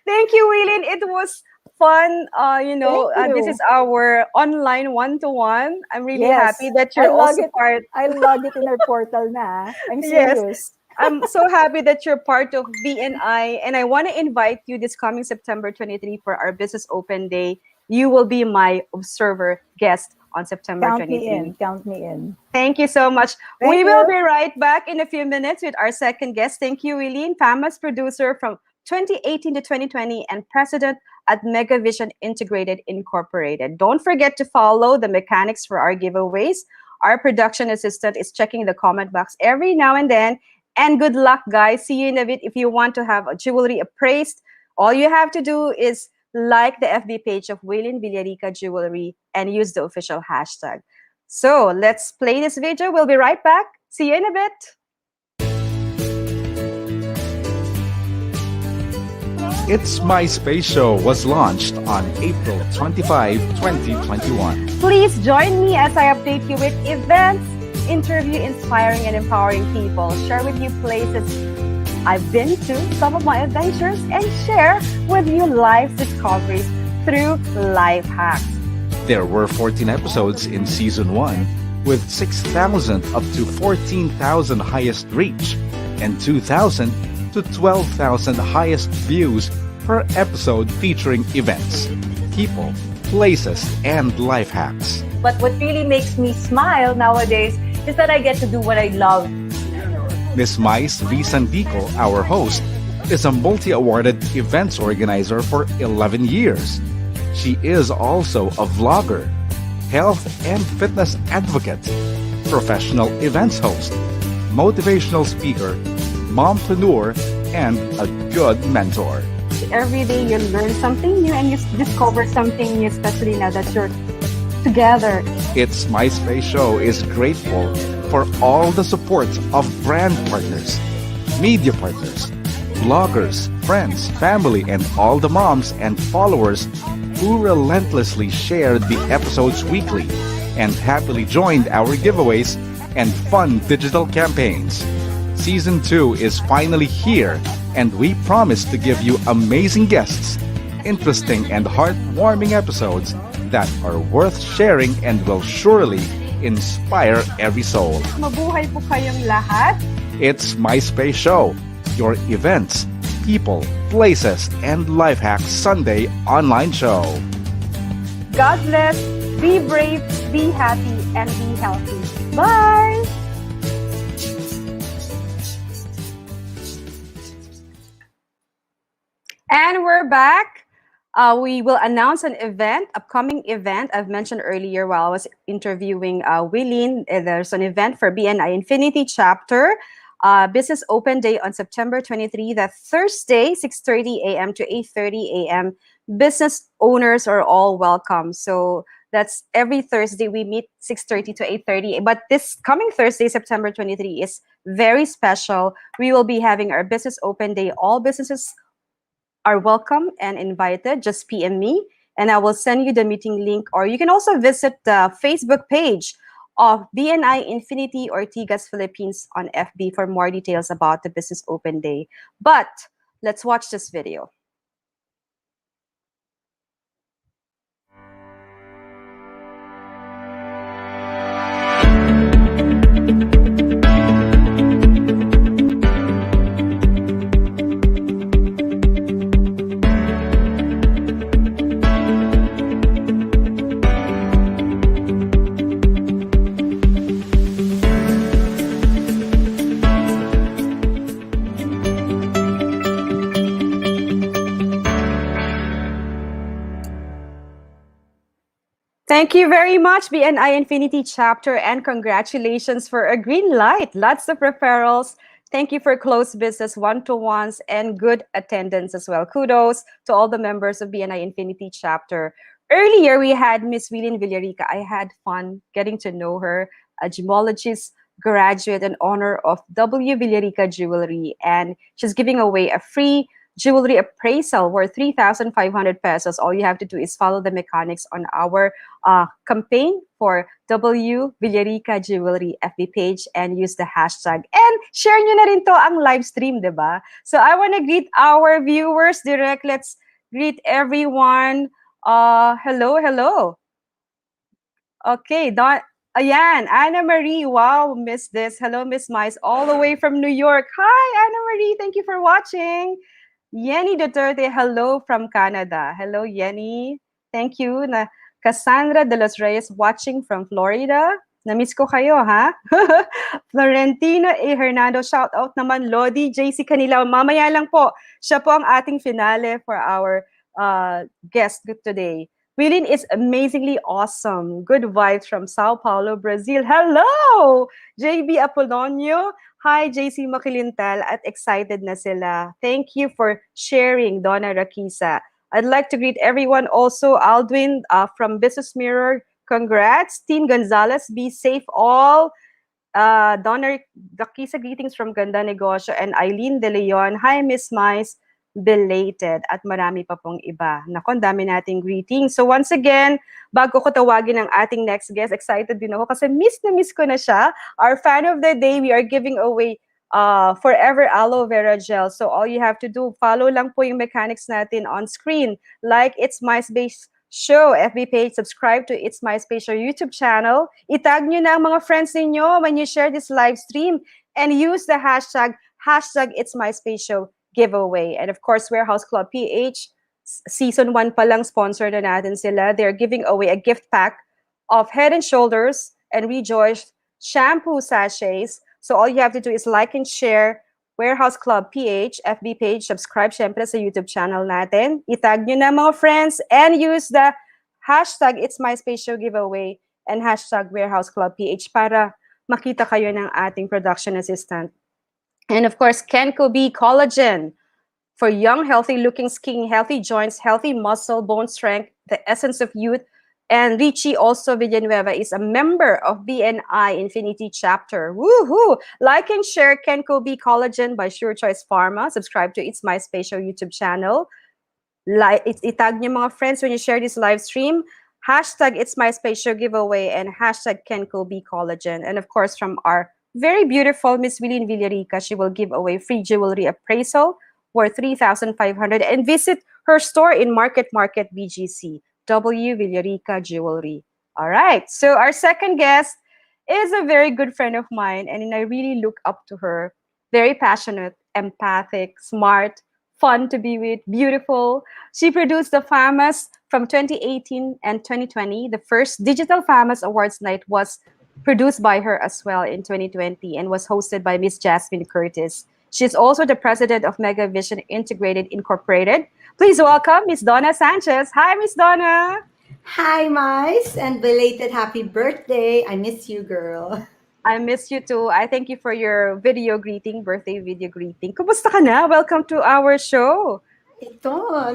Speaker 2: Thank you, Willen. It was fun.
Speaker 10: Thank
Speaker 2: This is
Speaker 10: you.
Speaker 2: our online one-to-one. I'm really happy
Speaker 10: Yes,
Speaker 2: that you're
Speaker 10: I'll log
Speaker 2: also
Speaker 10: it.
Speaker 2: part.
Speaker 10: I'll log it in our portal na. I'm
Speaker 2: Yes,
Speaker 10: serious.
Speaker 2: I'm so happy that you're part of BNI, and I want to invite you this coming September 23 for our Business Open Day. You will be my observer guest on September
Speaker 10: Count me
Speaker 2: 23.
Speaker 10: in. Count me in.
Speaker 2: Thank you so much. We
Speaker 10: Thank
Speaker 2: will
Speaker 10: you.
Speaker 2: be right back in a few minutes with our second guest. Thank you, Eileen, FAMAS producer from 2018 to 2020 and president at Megavision Integrated Incorporated. Don't forget to follow the mechanics for our giveaways. Our production assistant is checking the comment box every now and then. And good luck, guys. See you in a bit. If you want to have a jewelry appraised, all you have to do is like the FB page of Waylin Villarica Jewelry and use the official hashtag. So let's play this video. We'll be right back. See you in a bit.
Speaker 6: Its MySpace show was launched on April 25, 2021.
Speaker 2: Please join me as I update you with events, interview inspiring and empowering people, share with you places I've been to, some of my adventures, and share with you life discoveries through life hacks.
Speaker 6: There were 14 episodes in season 1 with 6,000 up to 14,000 highest reach and 2,000 to 12,000 highest views per episode featuring events, people, places, and life hacks.
Speaker 11: But what really makes me smile nowadays is that I get to do what I love.
Speaker 6: Miss Mys Sandico, our host, is a multi-awarded events organizer for 11 years. She is also a vlogger, health and fitness advocate, professional events host, motivational speaker, mompreneur, and a good mentor.
Speaker 2: Every day you learn something new and you discover something new, especially now that you're together.
Speaker 6: Its MySpace show is grateful for all the support of brand partners, media partners, bloggers, friends, family, and all the moms and followers who relentlessly shared the episodes weekly and happily joined our giveaways and fun digital campaigns. Season 2 is finally here, and we promise to give you amazing guests, interesting and heartwarming episodes that are worth sharing and will surely inspire every soul.
Speaker 2: Mabuhay po kayong lahat.
Speaker 6: It's MySpace Show, your events, people, places, and life hacks Sunday online show.
Speaker 2: God bless. Be brave, be happy, and be healthy. Bye! And we're back. We will announce an event, upcoming event. I've mentioned earlier while I was interviewing Willene, there's an event for BNI Infinity Chapter, Business Open Day on September 23, that Thursday, 6:30 a.m. to 8:30 a.m. Business owners are all welcome. So that's every Thursday we meet 6:30 to 8:30. But this coming Thursday, September 23, is very special. We will be having our Business Open Day. All businesses are welcome and invited. Just PM me and I will send you the meeting link, or you can also visit the Facebook page of BNI Infinity Ortigas Philippines on FB for more details about the Business Open Day. But let's watch this video. Thank you very much, BNI Infinity Chapter, and congratulations for a green light. Lots of referrals. Thank you for close business one-to-ones and good attendance as well. Kudos to all the members of BNI Infinity Chapter. Earlier, we had Miss Waylin Villarica. I had fun getting to know her, a gemologist graduate and owner of W. Villarica Jewelry, and she's giving away a free jewelry appraisal worth 3,500 pesos. All you have to do is follow the mechanics on our campaign for W Villarica Jewelry FB page and use the hashtag. And share nyo na rin to ang live stream, diba? So I want to greet our viewers direct. Let's greet everyone. Hello, hello. Okay, ayan, Anna Marie. Wow, miss this. Hello, Miss Mys, all the way from New York. Hi, Anna Marie. Thank you for watching. Yenny Duterte, hello from Canada. Hello, Yenny. Thank you. Cassandra de los Reyes watching from Florida. Na-miss ko kayo, ha? Florentino A. Hernando, shout out naman. Lodi, JC Kanila, mamaya lang po. Siya po ang ating finale for our guest today. Wilin is amazingly awesome. Good vibes from Sao Paulo, Brazil. Hello! JB Apolonio. Hi, JC Makilintal. At excited na sila. Thank you for sharing, Donna Rakisa. I'd like to greet everyone also. Aldwin from Business Mirror. Congrats. Team Gonzalez, be safe all. Donna Rakisa, greetings from Ganda Negosyo. And Eileen De Leon. Hi, Miss Mys. Belated at marami pa pong iba. Naku, ang dami nating greetings. So once again, bago ko tawagin ang ating next guest, excited din ako kasi miss na miss ko na siya. Our fan of the day, we are giving away Forever Aloe Vera Gel. So all you have to do, follow lang po yung mechanics natin on screen. Like It's MySpace Show FB page, subscribe to It's MySpace Show YouTube channel. Itag nyo na ang mga friends ninyo when you share this live stream and use the hashtag It's MySpace Show giveaway. And of course, Warehouse Club PH, season 1 pa lang sponsor na natin sila. They're giving away a gift pack of Head and Shoulders and Rejoice shampoo sachets. So all you have to do is like and share Warehouse Club PH FB page, subscribe syempre sa YouTube channel natin. Itag nyo na mga friends and use the hashtag It's MySpace Show giveaway and hashtag Warehouse Club PH para makita kayo ng ating production assistant. And of course, Kenko B Collagen for young, healthy-looking skin, healthy joints, healthy muscle, bone strength, the essence of youth. And Richie also Villanueva is a member of BNI Infinity Chapter. Woohoo! Like and share Kenko B Collagen by Sure Choice Pharma. Subscribe to It's My Spatial YouTube channel. Itag niyo mga friends when you share this live stream. Hashtag It's My Spatial giveaway and hashtag Kenko B Collagen. And of course, from our very beautiful Miss Wilin Villarica, she will give away free jewelry appraisal worth 3,500 and visit her store in Market BGC, W Villarica Jewelry. All right, so our second guest is a very good friend of mine and I really look up to her. Very passionate, empathic, smart, fun to be with, beautiful. She produced the FAMAS from 2018 and 2020. The first Digital FAMAS Awards night was produced by her as well in 2020 and was hosted by Miss Jasmine Curtis. She's also the president of Megavision Integrated Incorporated. Please welcome Miss Donna Sanchez. Hi, Miss Donna.
Speaker 12: Hi, Mys, and belated happy birthday. I miss you, girl.
Speaker 2: I miss you too. I thank you for your video greeting, birthday video greeting. Kumusta ka na? Welcome to our show.
Speaker 12: Ito,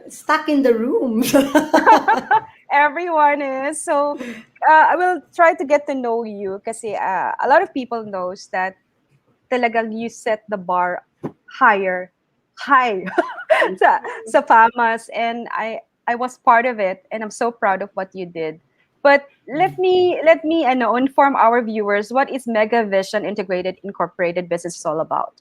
Speaker 12: stuck in the room.
Speaker 2: Everyone is. So, I will try to get to know you kasi a lot of people knows that talagang you set the bar high sa FAMAS, and I was part of it and I'm so proud of what you did. But let me inform our viewers what is Megavision Integrated Incorporated business is all about.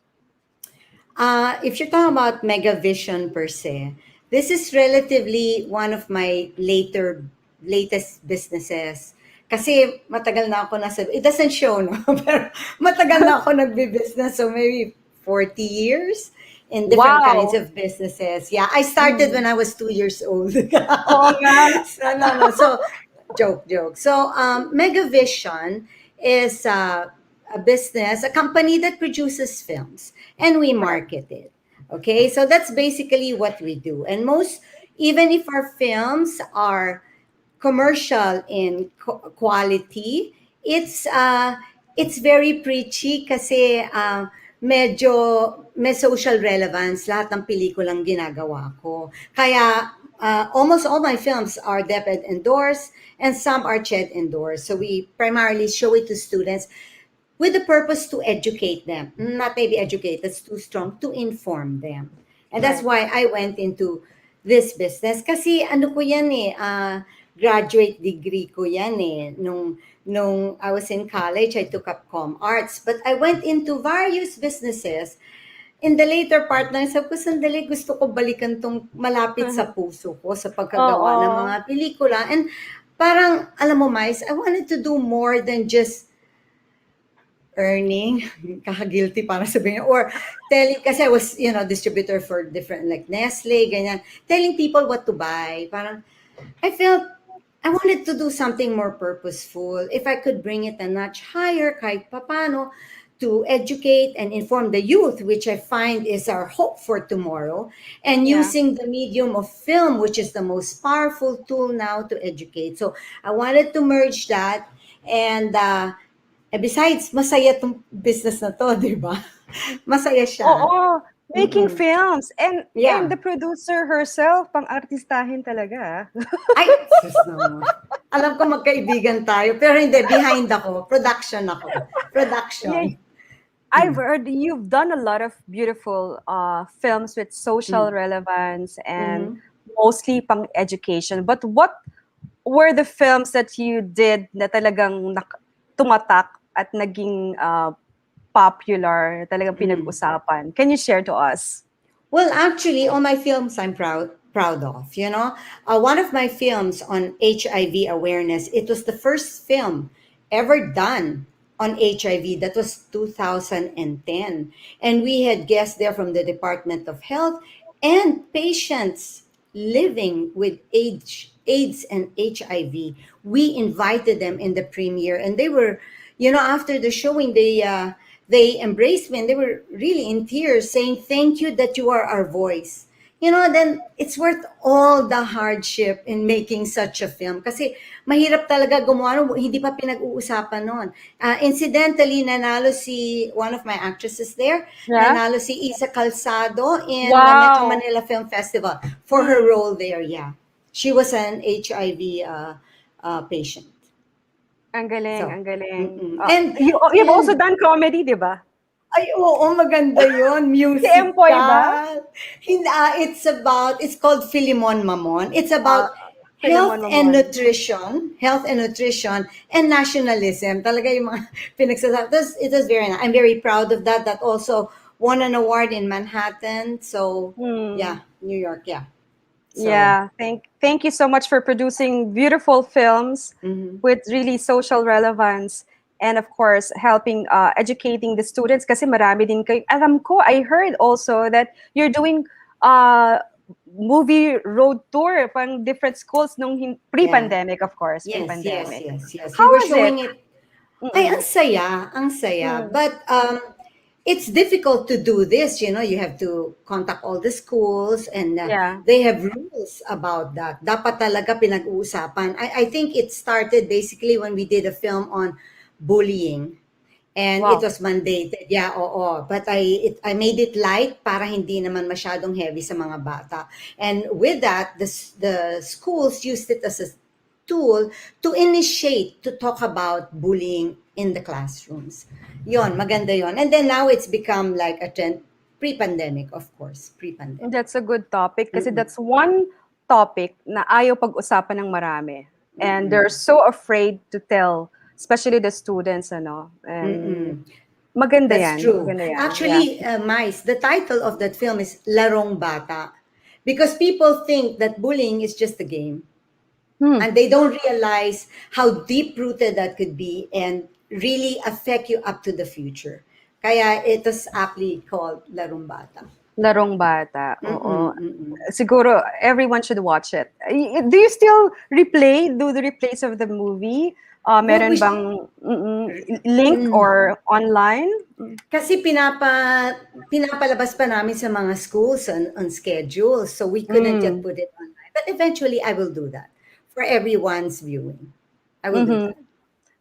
Speaker 12: If you're talking about Megavision per se, this is relatively one of my latest businesses. Kasi matagal na ako it doesn't show, no? Pero matagal na ako nagbi-business, so maybe 40 years in different kinds of businesses. Yeah, I started when I was 2 years old. So, joke. So, Megavision is a business, a company that produces films, and we market it. Okay, so that's basically what we do. And even if our films are commercial in quality, it's very preachy kasi medyo may social relevance lahat ng pelikulang ginagawa ko. Kaya almost all my films are DepEd endorsed and some are CHED endorsed. So we primarily show it to students with the purpose to educate them. Not maybe educate, that's too strong, to inform them. And that's why I went into this business. Kasi ano ko yan graduate degree ko yan Nung I was in college, I took up Com Arts. But I went into various businesses in the later part na, sabi ko, sandali, gusto ko balikan tong malapit sa puso ko sa pagkagawa ng
Speaker 2: Oo.
Speaker 12: mga pelikula. And parang, alam mo, Mice, I wanted to do more than just earning, kaka-guilty para sabihin, or telling, kasi I was, distributor for different, like Nestle, ganyan, telling people what to buy. Parang, I felt, I wanted to do something more purposeful. If I could bring it a notch higher, kahit papano, to educate and inform the youth, which I find is our hope for tomorrow, and
Speaker 2: Yeah.
Speaker 12: using the medium of film, which is the most powerful tool now to educate. So I wanted to merge that, and besides, masaya tong business na to, di ba? Masaya siya.
Speaker 2: Oo, making
Speaker 12: Mm-mm.
Speaker 2: films and
Speaker 12: Yeah.
Speaker 2: the producer herself, pang-artistahin talaga.
Speaker 12: Ay, sus naman. Alam ko magkaibigan tayo, pero hindi, behind ako. Production ako.
Speaker 2: Yeah,
Speaker 12: Production.
Speaker 2: I've heard you've done a lot of beautiful films with social
Speaker 12: Mm.
Speaker 2: relevance and
Speaker 12: Mhm.
Speaker 2: mostly pang education. But what were the films that you did na talagang tumatak at naging popular, talagang
Speaker 12: Mm.
Speaker 2: pinag-usapan? Can you share to us?
Speaker 12: Well, actually, all my films I'm proud of. One of my films on HIV awareness. It was the first film ever done on HIV. That was 2010, and we had guests there from the Department of Health and patients living with AIDS and HIV. We invited them in the premiere, and they were, after the showing, they embraced me and they were really in tears saying, thank you that you are our voice. Then it's worth all the hardship in making such a film. Kasi mahirap talaga gumawa, hindi pa pinag-uusapan noon. Incidentally, nanalo one of my actresses there,
Speaker 2: Yeah.
Speaker 12: nanalo si Isa Calzado in the Metro
Speaker 2: Wow.
Speaker 12: Manila Film Festival for her role there, yeah. She was an HIV patient.
Speaker 2: Ang galing,
Speaker 12: So,
Speaker 2: ang galing.
Speaker 12: mm-mm.
Speaker 2: You've also
Speaker 12: And
Speaker 2: done comedy, di ba?
Speaker 12: ay, oo, maganda yon.
Speaker 2: Si Empoy ba?
Speaker 12: Musical. It's called Philemon Mamon. It's
Speaker 2: Uh,
Speaker 12: about
Speaker 2: Filimon Mamon.
Speaker 12: health and nutrition, and nationalism. Talaga yung mga pinagsasabi. It was very nice. I'm very proud of that. That also won an award in Manhattan. So, yeah, New York, yeah. So,
Speaker 2: Yeah, thank you so much for producing beautiful films
Speaker 12: mhm.
Speaker 2: with really social relevance and of course helping educating the students kasi marami din kayo. Alam ko, I heard also that you're doing uh movie road tour pang different schools nung
Speaker 12: Yeah.
Speaker 2: pre-pandemic, of course,
Speaker 12: Yes, yes,
Speaker 2: pre-pandemic.
Speaker 12: yes. We
Speaker 2: How
Speaker 12: were
Speaker 2: was it?
Speaker 12: showing it. Ay,
Speaker 2: Mm-mm.
Speaker 12: ang saya.
Speaker 2: Mm.
Speaker 12: But it's difficult to do this. You have to contact all the schools, and
Speaker 2: Yeah.
Speaker 12: they have rules about that. Dapat talaga pinag-uusapan. I think it started basically when we did a film on bullying. And it
Speaker 2: Wow.
Speaker 12: was mandated. Yeah, oo. But I made it light para hindi naman masyadong heavy sa mga bata. And with that, the schools used it as a tool to initiate, to talk about bullying in the classrooms. Yon, maganda yon. And then now it's become like a trend, pre-pandemic, of course, pre-pandemic.
Speaker 2: That's a good topic kasi
Speaker 12: Mm-mm.
Speaker 2: that's one topic na ayaw pag-usapan ng marami. And
Speaker 12: Mm-mm.
Speaker 2: they're so afraid to tell, especially the students, ano. And
Speaker 12: Mm-mm.
Speaker 2: maganda
Speaker 12: That's
Speaker 2: yan.
Speaker 12: true.
Speaker 2: Maganda yan.
Speaker 12: Actually, Mice, the title of that film is Larong Bata, because people think that bullying is just a game.
Speaker 2: Yeah.
Speaker 12: And they don't realize how deep-rooted that could be and really affect you up to the future. Kaya it is aptly called Larong Bata.
Speaker 2: Larong Bata. Oo.
Speaker 12: Mm-mm, mm-mm.
Speaker 2: Siguro, everyone should watch it. Do you still do the replays of the movie? Meron
Speaker 12: we-
Speaker 2: bang link or online?
Speaker 12: Kasi pinapalabas pa namin sa mga schools on schedule, so we couldn't yet put it online. But eventually, I will do that for everyone's viewing. I will do that.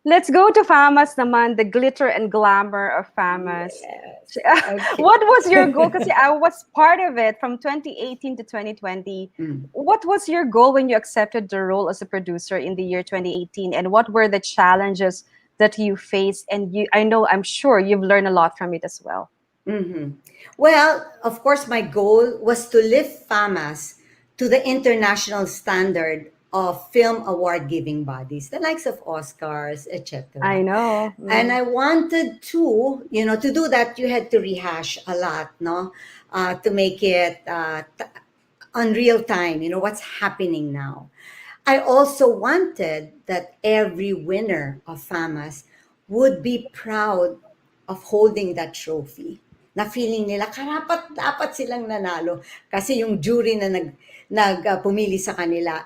Speaker 2: Let's go to FAMAS naman, the glitter and glamour of FAMAS.
Speaker 12: Yes. Okay.
Speaker 2: What was your goal? Kasi I was part of it from 2018 to 2020. What was your goal when you accepted the role as a producer in the year 2018? And what were the challenges that you faced? And I'm sure you've learned a lot from it as well.
Speaker 12: Mm-hmm. Well, of course, my goal was to lift FAMAS to the international standard of film award giving bodies, the likes of Oscars,
Speaker 2: I
Speaker 12: etc.
Speaker 2: know.
Speaker 12: And I wanted to, to do that, you had to rehash a lot, no? To make it on real time, what's happening now. I also wanted that every winner of FAMAS would be proud of holding that trophy. Na feeling nila karapat dapat silang nanalo kasi yung jury na pumili sa kanila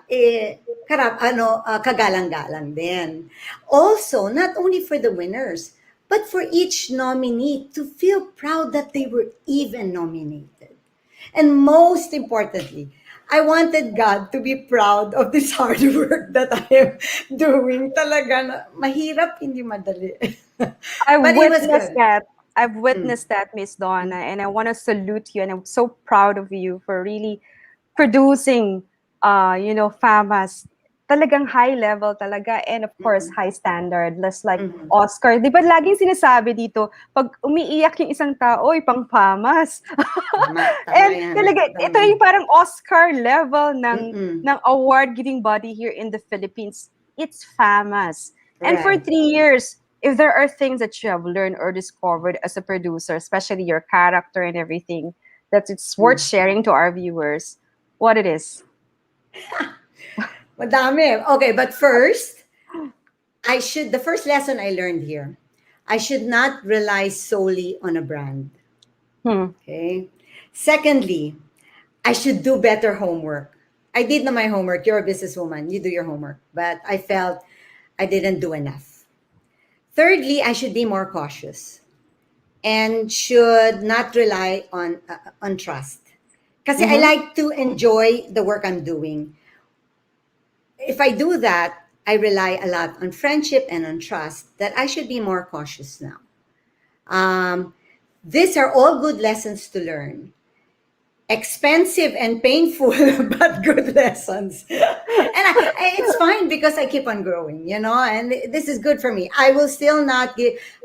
Speaker 12: kagalang-galang din. Also, not only for the winners, but for each nominee to feel proud that they were even nominated. And most importantly, I wanted God to be proud of this hard work that I am doing. Talaga, mahirap, hindi madali.
Speaker 2: I've
Speaker 12: But it was
Speaker 2: witnessed
Speaker 12: good.
Speaker 2: that. I've witnessed that, Miss Donna, and I want to salute you, and I'm so proud of you for really producing, FAMAS. Talagang high level talaga, and of course, high standard. Less like Oscar. Di ba laging sinasabi dito, pag umiiyak yung isang tao, pang FAMAS.
Speaker 12: Tama
Speaker 2: And
Speaker 12: yan.
Speaker 2: talaga, ito
Speaker 12: Tama.
Speaker 2: yung parang Oscar level
Speaker 12: Mm-mm.
Speaker 2: ng award-giving body here in the Philippines. It's FAMAS. And for
Speaker 12: Right.
Speaker 2: 3 years, if there are things that you have learned or discovered as a producer, especially your character and everything, that it's worth sharing to our viewers, what it is.
Speaker 12: Madami. Okay, but first, the first lesson I learned here, I should not rely solely on a brand. Okay. Secondly, I should do better homework. I did my homework. You're a businesswoman. You do your homework. But I felt I didn't do enough. Thirdly, I should be more cautious and should not rely on trust. Kasi I like to enjoy the work I'm doing. If I do that, I rely a lot on friendship and on trust, that I should be more cautious now. These are all good lessons to learn. Expensive and painful, but good lessons. And it's fine because I keep on growing, and this is good for me. I will still not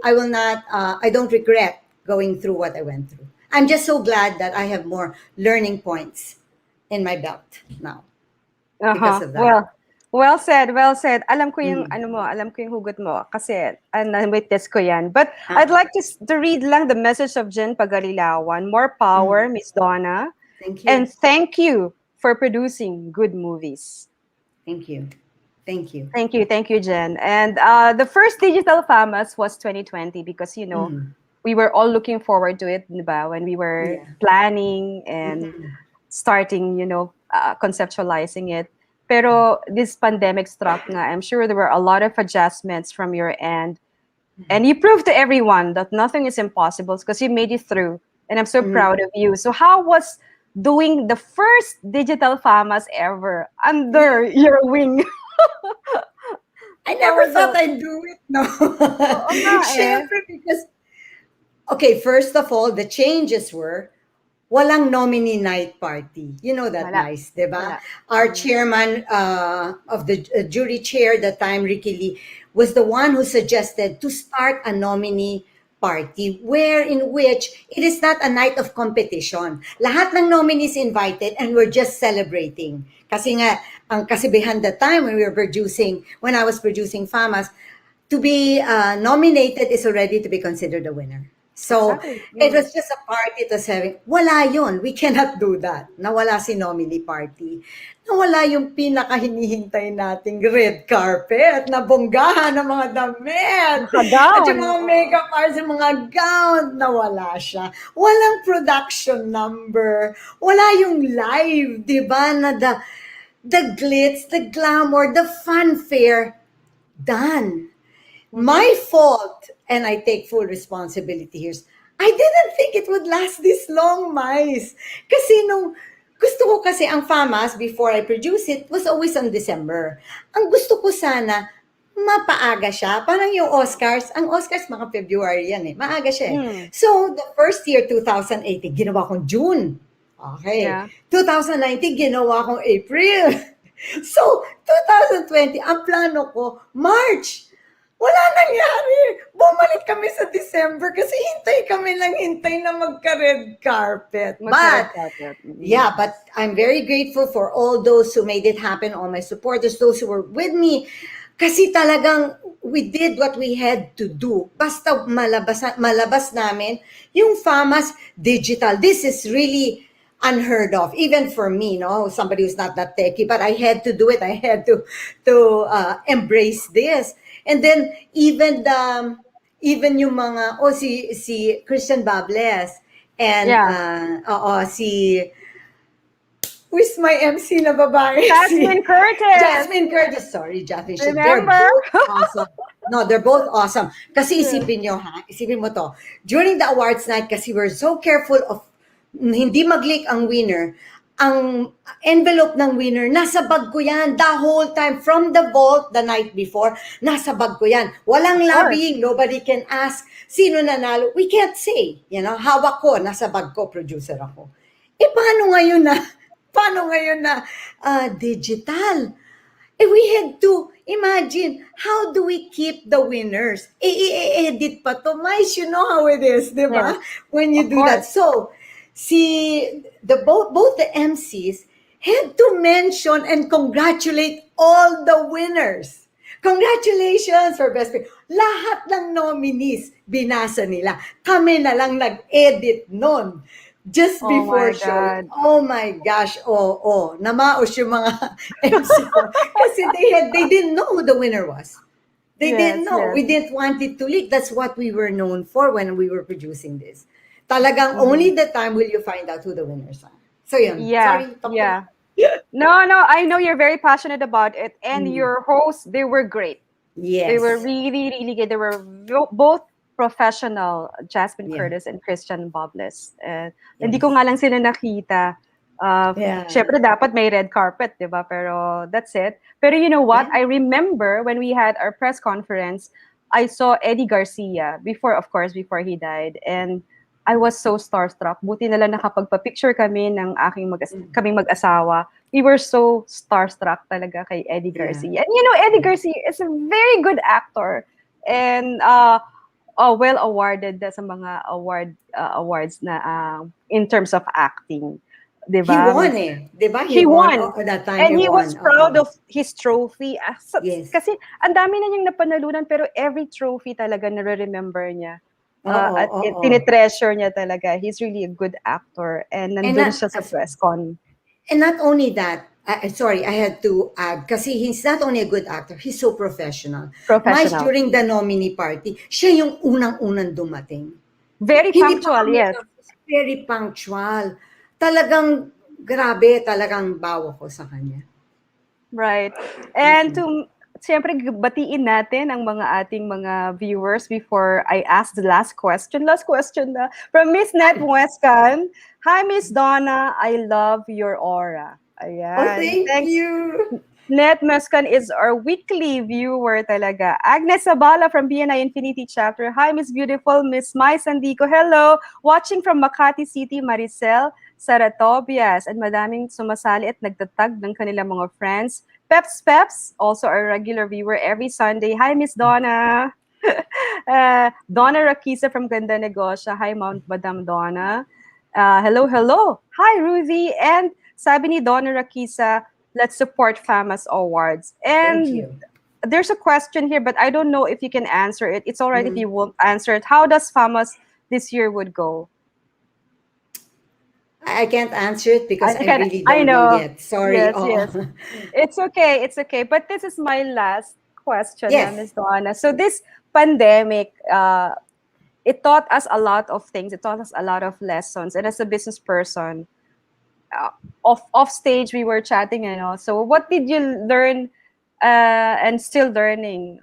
Speaker 12: I don't regret going through what I went through. I'm just so glad that I have more learning points in my belt now because of that.
Speaker 2: Well said, well said. Alam ko yung alam ko yung hugot mo kasi na-witness ko yan. But I'd like to read lang the message of Jen Pagalilawan. More power, Miss Donna.
Speaker 12: Thank you.
Speaker 2: And thank you for producing good movies.
Speaker 12: Thank you. Thank you.
Speaker 2: Thank you, Jen. And the first digital FAMAS was 2020 because, we were all looking forward to it, diba? When we were planning and starting, conceptualizing it. Pero this pandemic struck nga. I'm sure there were a lot of adjustments from your end. And you proved to everyone that nothing is impossible because you made it through. And I'm so proud of you. So how was doing the first digital FAMAS ever under your wing?
Speaker 12: I never thought I'd do it, no. Siyempre, because, okay, first of all, the changes were, walang nominee night party. You know that, Mys, diba? Our chairman of the jury chair that time, Ricky Lee, was the one who suggested to start a nominee party in which it is not a night of competition. Lahat ng nominees invited and we're just celebrating. Kasi nga, kasi behind the time when I was producing FAMAS, to be nominated is already to be considered a winner. So, it was just a party to having, wala yun. We cannot do that. Nawala si nominee party. Nawala yung pinaka-hinihintay nating red carpet na bonggahan ng mga damit. At yung mga makeup artists, yung mga gown, nawala siya. Walang production number. Wala yung live, di ba? Na the glitz, the glamour, the fanfare, done. My fault, and I take full responsibility here, I didn't think it would last this long, Mys. Kasi gusto ko kasi ang FAMAS, before I produce it, was always on December. Ang gusto ko sana, mapaaga siya. Parang yung Oscars, ang Oscars mga February yan Maaga siya So, the first year, 2018, ginawa kong June. Okay. 2019, ginawa kong April. So, 2020, ang plano ko, March. Wala nangyari. Bumalik kami sa December kasi hintay kami lang hintay na magka-red carpet.
Speaker 2: Magka-red
Speaker 12: But,
Speaker 2: carpet.
Speaker 12: yeah, but I'm very grateful for all those who made it happen, all my supporters, those who were with me. Kasi talagang we did what we had to do. Basta malabas namin yung FAMAS digital. This is really unheard of, even for me, no, somebody who's not that techy, but I had to do it. I had to embrace this. And then even yung mga si Christian Bables and si who is my MC na babae?
Speaker 2: Jasmine Curtis.
Speaker 12: Jasmine Curtis. Sorry, Jasmine. They're
Speaker 2: Remember?
Speaker 12: both awesome. No, they're both awesome. Kasi isipin mo to. During the awards night, kasi we're so careful of hindi mag-leak ang winner. Ang envelope ng winner, nasa bag ko yan the whole time. From the vault the night before, nasa bag ko yan. Walang lobbying. Nobody can ask sino nanalo. We can't say. You know, hawak ko, nasa bag ko, producer ako. Paano ngayon na digital? We had to imagine, how do we keep the winners? I-edit pa to. Mice, you know how it is, di ba? When you do that. So, both the MCs had to mention and congratulate all the winners. Congratulations for Best Picture. Lahat ng nominees, binasa nila. Kami na lang nag-edit nun. Just before show. Oh my gosh. Namaos yung mga MC ko. Kasi they didn't know who the winner was. They didn't know. We didn't want it to leak. That's what we were known for when we were producing this. Talagang only the time will you find out who the winners are. So yun. Sorry.
Speaker 2: No, I know you're very passionate about it. And your hosts, they were great.
Speaker 12: Yes.
Speaker 2: They were really, really good. They were both professional, Jasmine Curtis and Christian Bobles. Hindi ko nga lang sila nakita. Syempre dapat may red carpet, di ba? Pero that's it. Pero you know what? I remember when we had our press conference, I saw Eddie Garcia before he died. And I was so starstruck. Buti na lang nakapagpa-picture kami ng kaming mag-asawa. We were so starstruck talaga kay Eddie Garcia. And you know, Eddie Garcia is a very good actor. And well awarded sa mga awards na in terms of acting. Diba?
Speaker 12: He won Diba? He won that time.
Speaker 2: And he was proud of his trophy.
Speaker 12: Yes.
Speaker 2: Kasi ang dami na niyang napanalunan pero every trophy talaga nare-remember niya. At tinitreasure niya talaga. He's really a good actor. And nandun siya sa press con.
Speaker 12: And not only that, sorry, I had to add, kasi he's not only a good actor, he's so professional. Mice, during the nominee party, siya yung unang-unang dumating.
Speaker 2: Very punctual, yes.
Speaker 12: Very punctual. Talagang grabe, talagang bawa ko sa kanya.
Speaker 2: Right. And siyempre, batiin natin ang ating mga viewers before I ask the last question. Last question na from Miss Net Muescan. Hi, Miss Donna. I love your aura. Ayan.
Speaker 12: Thank you.
Speaker 2: Net Muescan is our weekly viewer talaga. Agnes Sabala from BNI Infinity Chapter. Hi, Miss Beautiful, Miss Mys Sandico. Hello. Watching from Makati City, Maricel Saratobias. And madaming sumasali at nagtatag ng kanilang mga friends. Peps, also a regular viewer every Sunday. Hi, Miss Donna. Donna Rakisa from Ganda Negosyo. Hi, Madam Donna. Hello. Hi, Ruthie. And sabi ni Donna Rakisa, let's support FAMAS Awards. And there's a question here, but I don't know if you can answer it. It's all right if you won't answer it. How does FAMAS this year would go?
Speaker 12: I can't answer it because I really don't know yet. Sorry.
Speaker 2: Yes. It's okay. But this is my last question, Ms. Donna. So this pandemic, it taught us a lot of things. It taught us a lot of lessons. And as a business person, off stage, we were chatting, So what did you learn and still learning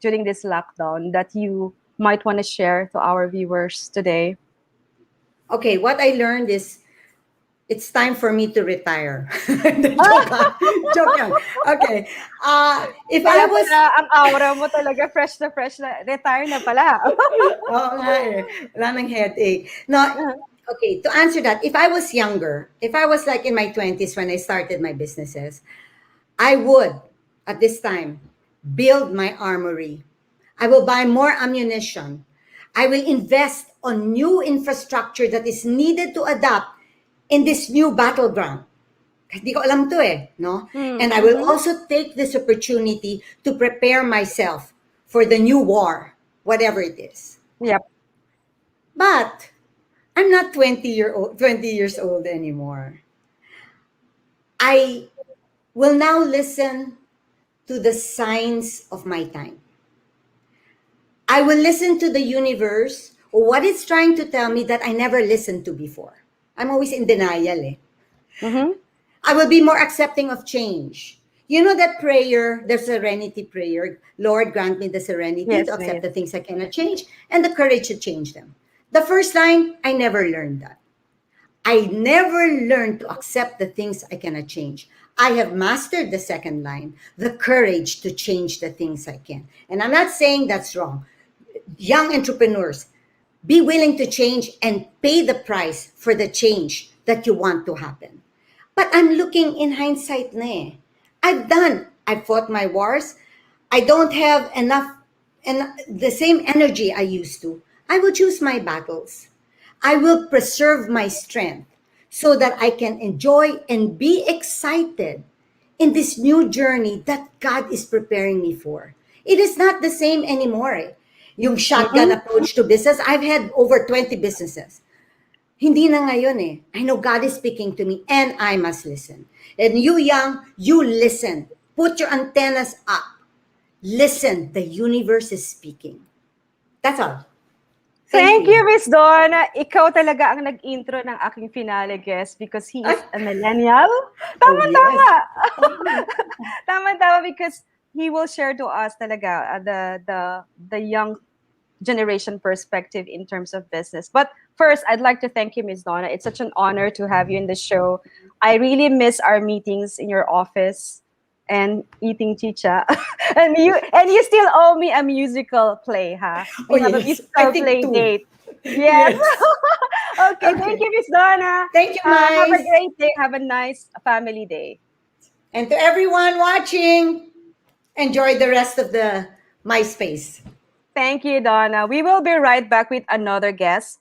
Speaker 2: during this lockdown that you might want to share to our viewers today?
Speaker 12: Okay, what I learned is it's time for me to retire. Joke lang. Okay. If I was...
Speaker 2: ang aura mo talaga, fresh na. Retire na pala.
Speaker 12: Oo nga eh. Wala nang headache. No, okay, to answer that, if I was younger, if I was like in my 20s when I started my businesses, I would, at this time, build my armory. I will buy more ammunition. I will invest on new infrastructure that is needed to adapt in this new battleground. Hindi ko alam to eh, no? And I will also take this opportunity to prepare myself for the new war, whatever it is.
Speaker 2: Yep.
Speaker 12: But I'm not 20 years old anymore. I will now listen to the signs of my time. I will listen to the universe, what it's trying to tell me that I never listened to before. I'm always in denial. I will be more accepting of change. You know that prayer, the serenity prayer, Lord, grant me the serenity
Speaker 2: Yes,
Speaker 12: to accept the
Speaker 2: please.
Speaker 12: things I cannot change and the courage to change them. The first line, I never learned that. I never learned to accept the things I cannot change. I have mastered the second line, the courage to change the things I can. And I'm not saying that's wrong. Young entrepreneurs, be willing to change and pay the price for the change that you want to happen. But I'm looking in hindsight na eh. I've fought my wars. I don't have enough and the same energy I used to. I will choose my battles. I will preserve my strength so that I can enjoy and be excited in this new journey that God is preparing me for. It is not the same anymore. Eh. Yung shotgun approach to business, I've had over 20 businesses. Hindi na ngayon eh. I know God is speaking to me and I must listen. And you young, you listen. Put your antennas up. Listen, the universe is speaking. That's all.
Speaker 2: Thank you, Miss Donna. Ikaw talaga ang nag-intro ng aking finale guest because he is a millennial. Tama-tama. Tama-tama because he will share to us talaga the young generation perspective in terms of business. But first, I'd like to thank you, Miss Donna. It's such an honor to have you in the show. I really miss our meetings in your office and eating chicha. and you still owe me a musical play, huh? We have a musical play date. Yes. Okay, thank you, Miss Donna.
Speaker 12: Thank you,
Speaker 2: Have a
Speaker 12: Mys.
Speaker 2: great day. Have a nice family day.
Speaker 12: And to everyone watching, enjoy the rest of the MySpace.
Speaker 2: Thank you, Donna. We will be right back with another guest.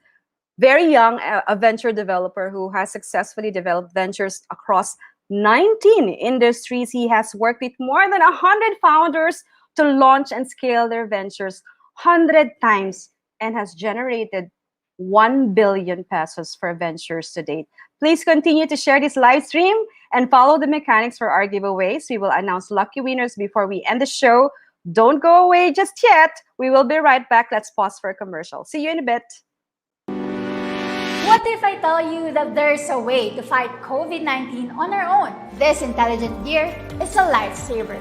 Speaker 2: Very young, a venture developer who has successfully developed ventures across 19 industries. He has worked with more than 100 founders to launch and scale their ventures 100 times and has generated 1 billion pesos for ventures to date. Please continue to share this live stream and follow the mechanics for our giveaways. We will announce lucky winners before we end the show. Don't go away just yet. We will be right back. Let's pause for a commercial. See you in a bit.
Speaker 5: What if I tell you that there's a way to fight COVID-19 on our own? This intelligent gear is a lifesaver.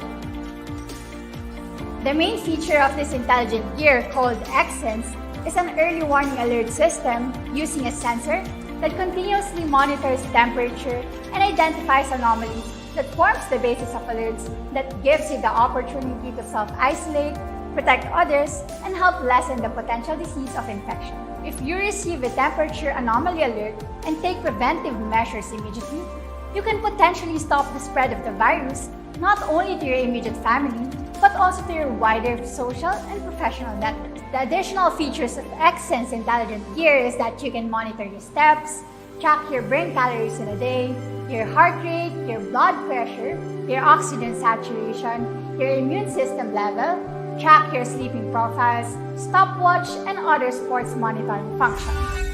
Speaker 5: The main feature of this intelligent gear, called Xsense, is an early warning alert system using a sensor that continuously monitors temperature and identifies anomalies that forms the basis of alerts that gives you the opportunity to self-isolate, protect others, and help lessen the potential disease of infection. If you receive a temperature anomaly alert and take preventive measures immediately, you can potentially stop the spread of the virus not only to your immediate family, but also to your wider social and professional network. The additional features of Xsense Intelligent Gear is that you can monitor your steps, track your burn calories in a day, your heart rate, your blood pressure, your oxygen saturation, your immune system level, track your sleeping profiles, stopwatch, and other sports monitoring functions.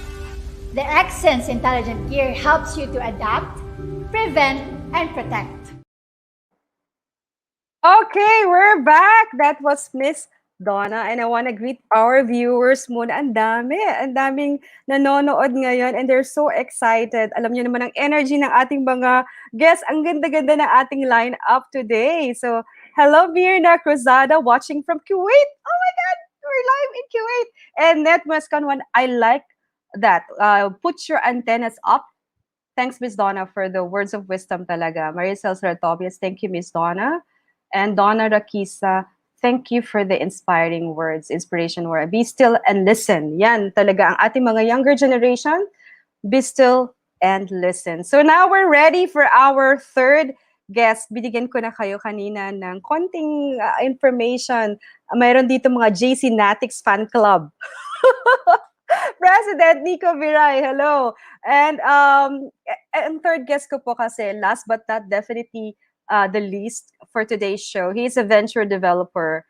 Speaker 5: The Xsense Intelligent Gear helps you to adapt, prevent, and protect.
Speaker 2: Okay, we're back. That was Miss Donna, and I want to greet our viewers muna. Ang daming nanonood ngayon, and they're so excited. Alam niyo naman ang energy ng ating mga guests. Ang ganda-ganda ng ating lineup today. So, hello, Mirna Cruzada, watching from Kuwait. Oh my God, we're live in Kuwait. And Net Muscan, I like that. Put your antennas up. Thanks, Miss Donna, for the words of wisdom talaga. Maricel Sartobias, thank you, Miss Donna. And Donna Rakisa, thank you for the inspiring words, inspiration word. Be still and listen. Yan talaga ang ating mga younger generation. Be still and listen. So now we're ready for our third guests, binigyan ko na kayo kanina ng konting information. Mayroon dito mga JC Natics Fan Club. President Nico Viray, hello. And third guest ko po kasi, last but not definitely the least for today's show, he's a venture developer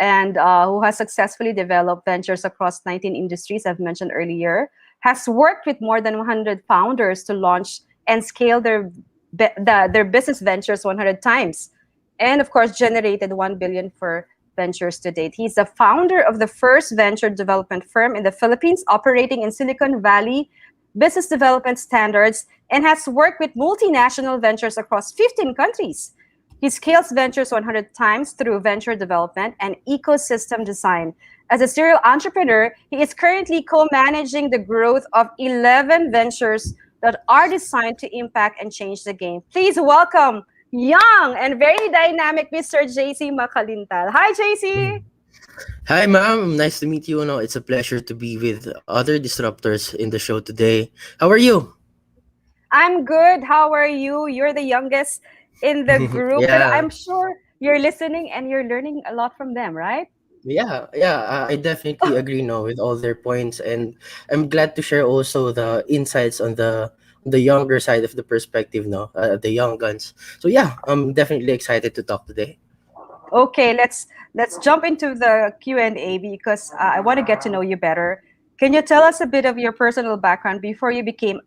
Speaker 2: and who has successfully developed ventures across 19 industries, I've mentioned earlier, has worked with more than 100 founders to launch and scale their business ventures 100 times. And of course, generated 1 billion for ventures to date. He's the founder of the first venture development firm in the Philippines, operating in Silicon Valley business development standards, and has worked with multinational ventures across 15 countries. He scales ventures 100 times through venture development and ecosystem design. As a serial entrepreneur, he is currently co-managing the growth of 11 ventures that are designed to impact and change the game. Please welcome young and very dynamic Mr. JC Makalintal. Hi, JC.
Speaker 13: Hi, ma'am. Nice to meet you. No, it's a pleasure to be with other disruptors in the show today. How are you?
Speaker 2: I'm good. How are you? You're the youngest in the group, but
Speaker 13: Yeah,
Speaker 2: I'm sure you're listening and you're learning a lot from them, right?
Speaker 13: yeah. I definitely agree. No, with all their points, and I'm glad to share also the insights on the younger side of the perspective. No, the young guns. So yeah, I'm definitely excited to talk today.
Speaker 2: Okay, let's jump into the Q&A because I want to get to know you better. Can you tell us a bit of your personal background before you became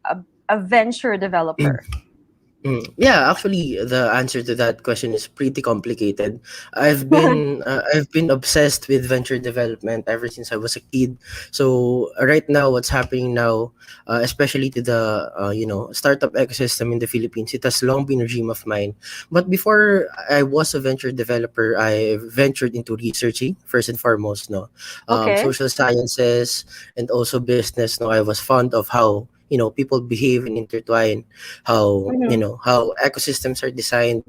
Speaker 2: a venture developer?
Speaker 13: Yeah, actually, the answer to that question is pretty complicated. I've been obsessed with venture development ever since I was a kid. So right now, what's happening now, especially to the startup ecosystem in the Philippines, it has long been a dream of mine. But before I was a venture developer, I ventured into researching first and foremost. No,
Speaker 2: Okay.
Speaker 13: social sciences and also business. No, I was fond of how people behave and intertwine, how
Speaker 2: Mhm.
Speaker 13: how ecosystems are designed.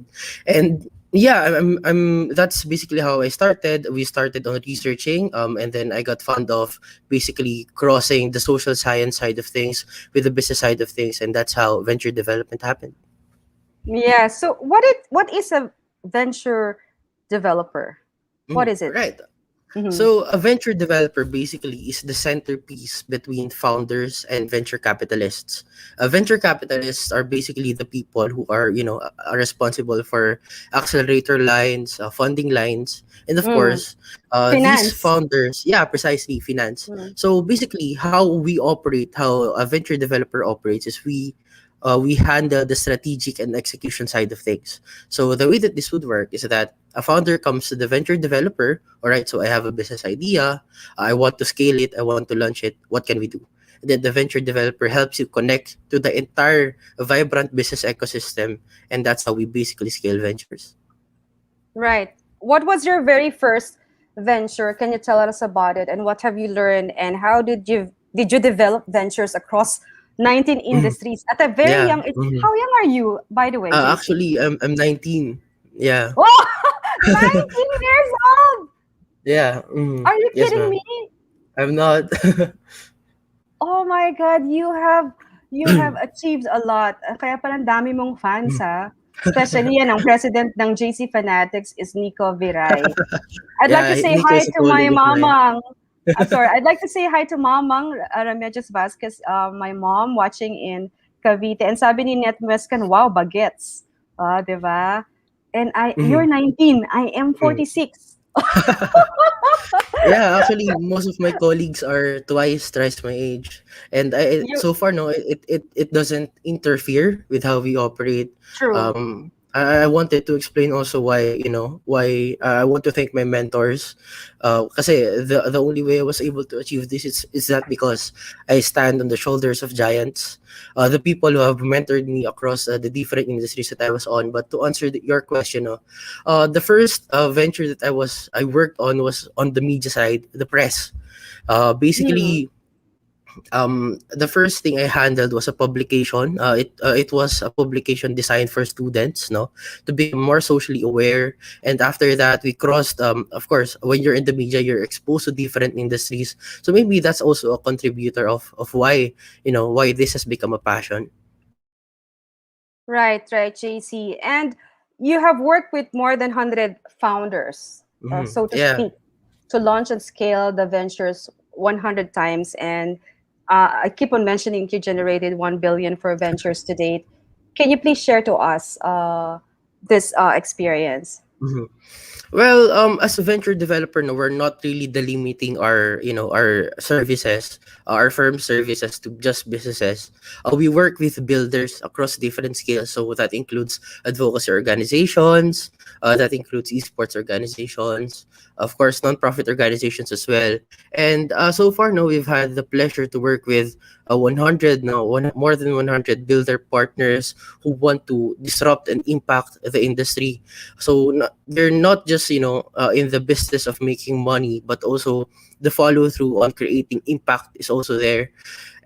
Speaker 13: And yeah, I'm that's basically how I started. We started on researching, and then I got fond of basically crossing the social science side of things with the business side of things, and that's how venture development happened.
Speaker 2: Yeah. So what is a venture developer? What is it?
Speaker 13: Right.
Speaker 2: Mhm.
Speaker 13: So a venture developer basically is the centerpiece between founders and venture capitalists. Venture capitalists are basically the people who are responsible for accelerator lines, funding lines, and of
Speaker 2: Mm.
Speaker 13: course, these
Speaker 2: Finance.
Speaker 13: founders, yeah, precisely finance.
Speaker 2: Mm.
Speaker 13: So basically, how we operate, how a venture developer operates, is we handle the strategic and execution side of things. So the way that this would work is that a founder comes to the venture developer. All right, so I have a business idea. I want to scale it. I want to launch it. What can we do? And then the venture developer helps you connect to the entire vibrant business ecosystem. And that's how we basically scale ventures.
Speaker 2: Right. What was your very first venture? Can you tell us about it? And what have you learned? And how did you develop ventures across 19
Speaker 13: Mhm.
Speaker 2: industries at a very
Speaker 13: Yeah.
Speaker 2: young age? How young are you, by the way, JC?
Speaker 13: Actually, I'm 19. Yeah.
Speaker 2: Oh, 19 years old!
Speaker 13: Yeah.
Speaker 2: Are you
Speaker 13: Yes,
Speaker 2: kidding
Speaker 13: ma'am.
Speaker 2: me?
Speaker 13: I'm not.
Speaker 2: Oh my God, you have achieved a lot. Kaya pala ang dami mong fans, ha? Especially yan, ang president ng JC Fanatics is Nico Viray. I'd like
Speaker 13: Yeah,
Speaker 2: to say
Speaker 13: Nico
Speaker 2: hi
Speaker 13: is a
Speaker 2: to my
Speaker 13: colleague of mine.
Speaker 2: mamang. Sorry, I'd like to say hi to mamang Remedios Vasquez, my mom watching in Cavite. And sabi ni Net Mescan, wow, bagets. Di ba? And you're
Speaker 13: Mhm.
Speaker 2: 19. I am
Speaker 13: Mm.
Speaker 2: 46.
Speaker 13: Yeah, actually, most of my colleagues are twice, thrice my age, and
Speaker 2: You
Speaker 13: so far, no, it doesn't interfere with how we operate.
Speaker 2: true.
Speaker 13: I wanted to explain also why I want to thank my mentors. Kasi the only way I was able to achieve this is that because I stand on the shoulders of giants, the people who have mentored me across the different industries that I was on. But to answer your question, the first venture that I worked on was on the media side, the press.
Speaker 2: Mm.
Speaker 13: Basically, the first thing I handled was a publication. It was a publication designed for students, no, to become more socially aware. And after that, we crossed. Of course, when you're in the media, you're exposed to different industries. So maybe that's also a contributor of why why this has become a passion.
Speaker 2: Right, JC. And you have worked with more than 100 founders, so to
Speaker 13: Yeah.
Speaker 2: speak, to launch and scale the ventures 100 times. And I keep on mentioning you generated 1 billion for ventures to date. Can you please share to us this experience?
Speaker 13: Mhm. Well, as a venture developer, no, we're not really delimiting our, our services, our firm services to just businesses. We work with builders across different scales. So that includes advocacy organizations, that includes esports organizations, of course, nonprofit organizations as well. And so far, no, we've had the pleasure to work with 100, more than 100 builder partners who want to disrupt and impact the industry. So they're not just in the business of making money, but also the follow through on creating impact is also there.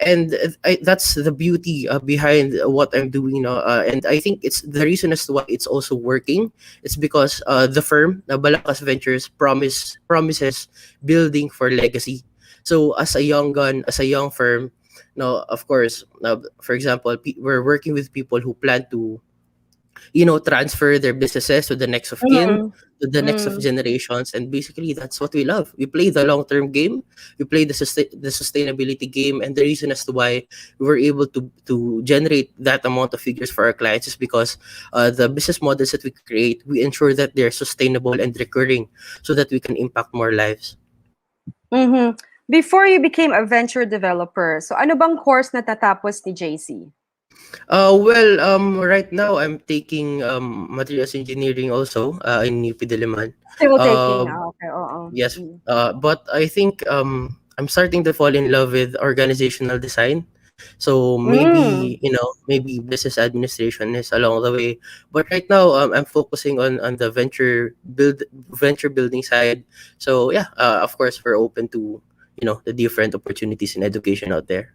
Speaker 13: And that's the beauty behind what I'm doing now. And I think it's the reason as to why it's also working. It's because the firm, Balakas Ventures, promises building for legacy. So as a young gun, as a young firm, now of course, for example, we're working with people who plan to transfer their businesses to the next of kin,
Speaker 2: Mm,
Speaker 13: to the next of
Speaker 2: mm.
Speaker 13: generations. And basically that's what we love. We play the long-term game, we play the sustainability game. And the reason as to why we were able to generate that amount of figures for our clients is because the business models that we create, we ensure that they're sustainable and recurring so that we can impact more lives.
Speaker 2: Mhm. Before you became a venture developer, so ano bang course na tatapos ni JC?
Speaker 13: Well, right now I'm taking materials engineering also in UP Diliman.
Speaker 2: Still taking.
Speaker 13: Uh,
Speaker 2: Okay, oo.
Speaker 13: Yes,
Speaker 2: Mm.
Speaker 13: but I think I'm starting to fall in love with organizational design. So
Speaker 2: Mm.
Speaker 13: maybe business administration is along the way. But right now, I'm focusing on the venture building side. So yeah, of course, we're open to the different opportunities in education out there.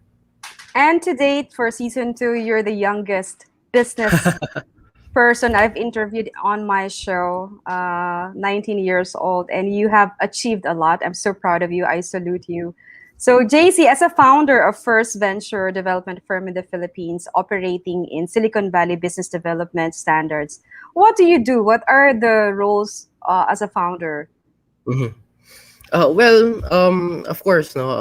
Speaker 2: And to date, for season 2, you're the youngest business person I've interviewed on my show, 19 years old, and you have achieved a lot. I'm so proud of you. I salute you. So, JC, as a founder of first venture development firm in the Philippines, operating in Silicon Valley business development standards, what do you do? What are the roles as a founder?
Speaker 13: Mhm. Well, of course, no.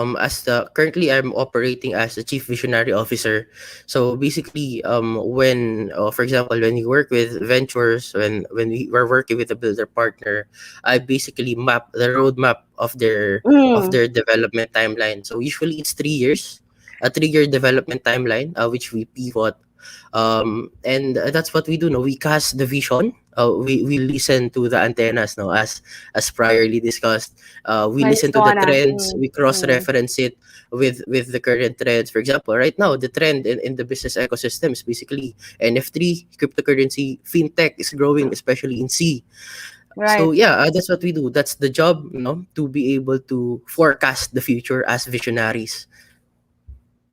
Speaker 13: Currently, I'm operating as a chief visionary officer. So basically, for example, when you work with ventures, when we were working with a builder partner, I basically map the roadmap of
Speaker 2: Mm,
Speaker 13: their development timeline. So usually it's 3 years, a 3-year development timeline, which we pivot. And that's what we do. No, we cast the vision. We listen to the antennas. No, as priorly discussed, we
Speaker 2: nice
Speaker 13: listen to the
Speaker 2: Donna.
Speaker 13: trends,
Speaker 2: Mm,
Speaker 13: we cross
Speaker 2: mm.
Speaker 13: reference it with the current trends. For example, right now the trend in the business ecosystem is basically NFT, cryptocurrency, fintech is growing, especially in C. So
Speaker 2: Right.
Speaker 13: yeah, that's what we do. That's the job, to be able to forecast the future as visionaries.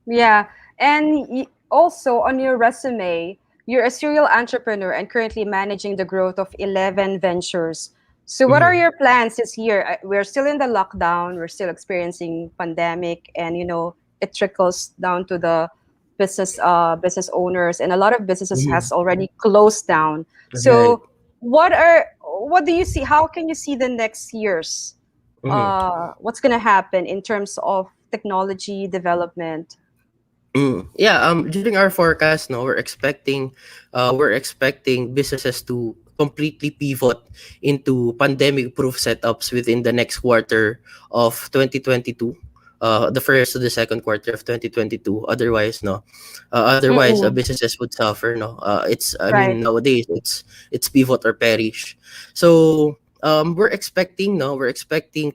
Speaker 2: Yeah. And also on your resume, you're a serial entrepreneur and currently managing the growth of 11 ventures. So what are
Speaker 13: Mhm.
Speaker 2: your plans this year? We're still in the lockdown, we're still experiencing pandemic, and it trickles down to the business owners, and a lot of businesses
Speaker 13: Mhm.
Speaker 2: has already closed down.
Speaker 13: Right.
Speaker 2: So what do you see? How can you see the next years?
Speaker 13: Mhm.
Speaker 2: What's going to happen in terms of technology development?
Speaker 13: Yeah, during our forecast, no, we're expecting businesses to completely pivot into pandemic-proof setups within the next quarter of 2022. The first to the second quarter of 2022. Otherwise,
Speaker 2: Mm-mm.
Speaker 13: businesses would suffer. No, I
Speaker 2: Right.
Speaker 13: mean, nowadays it's pivot or perish. So we're expecting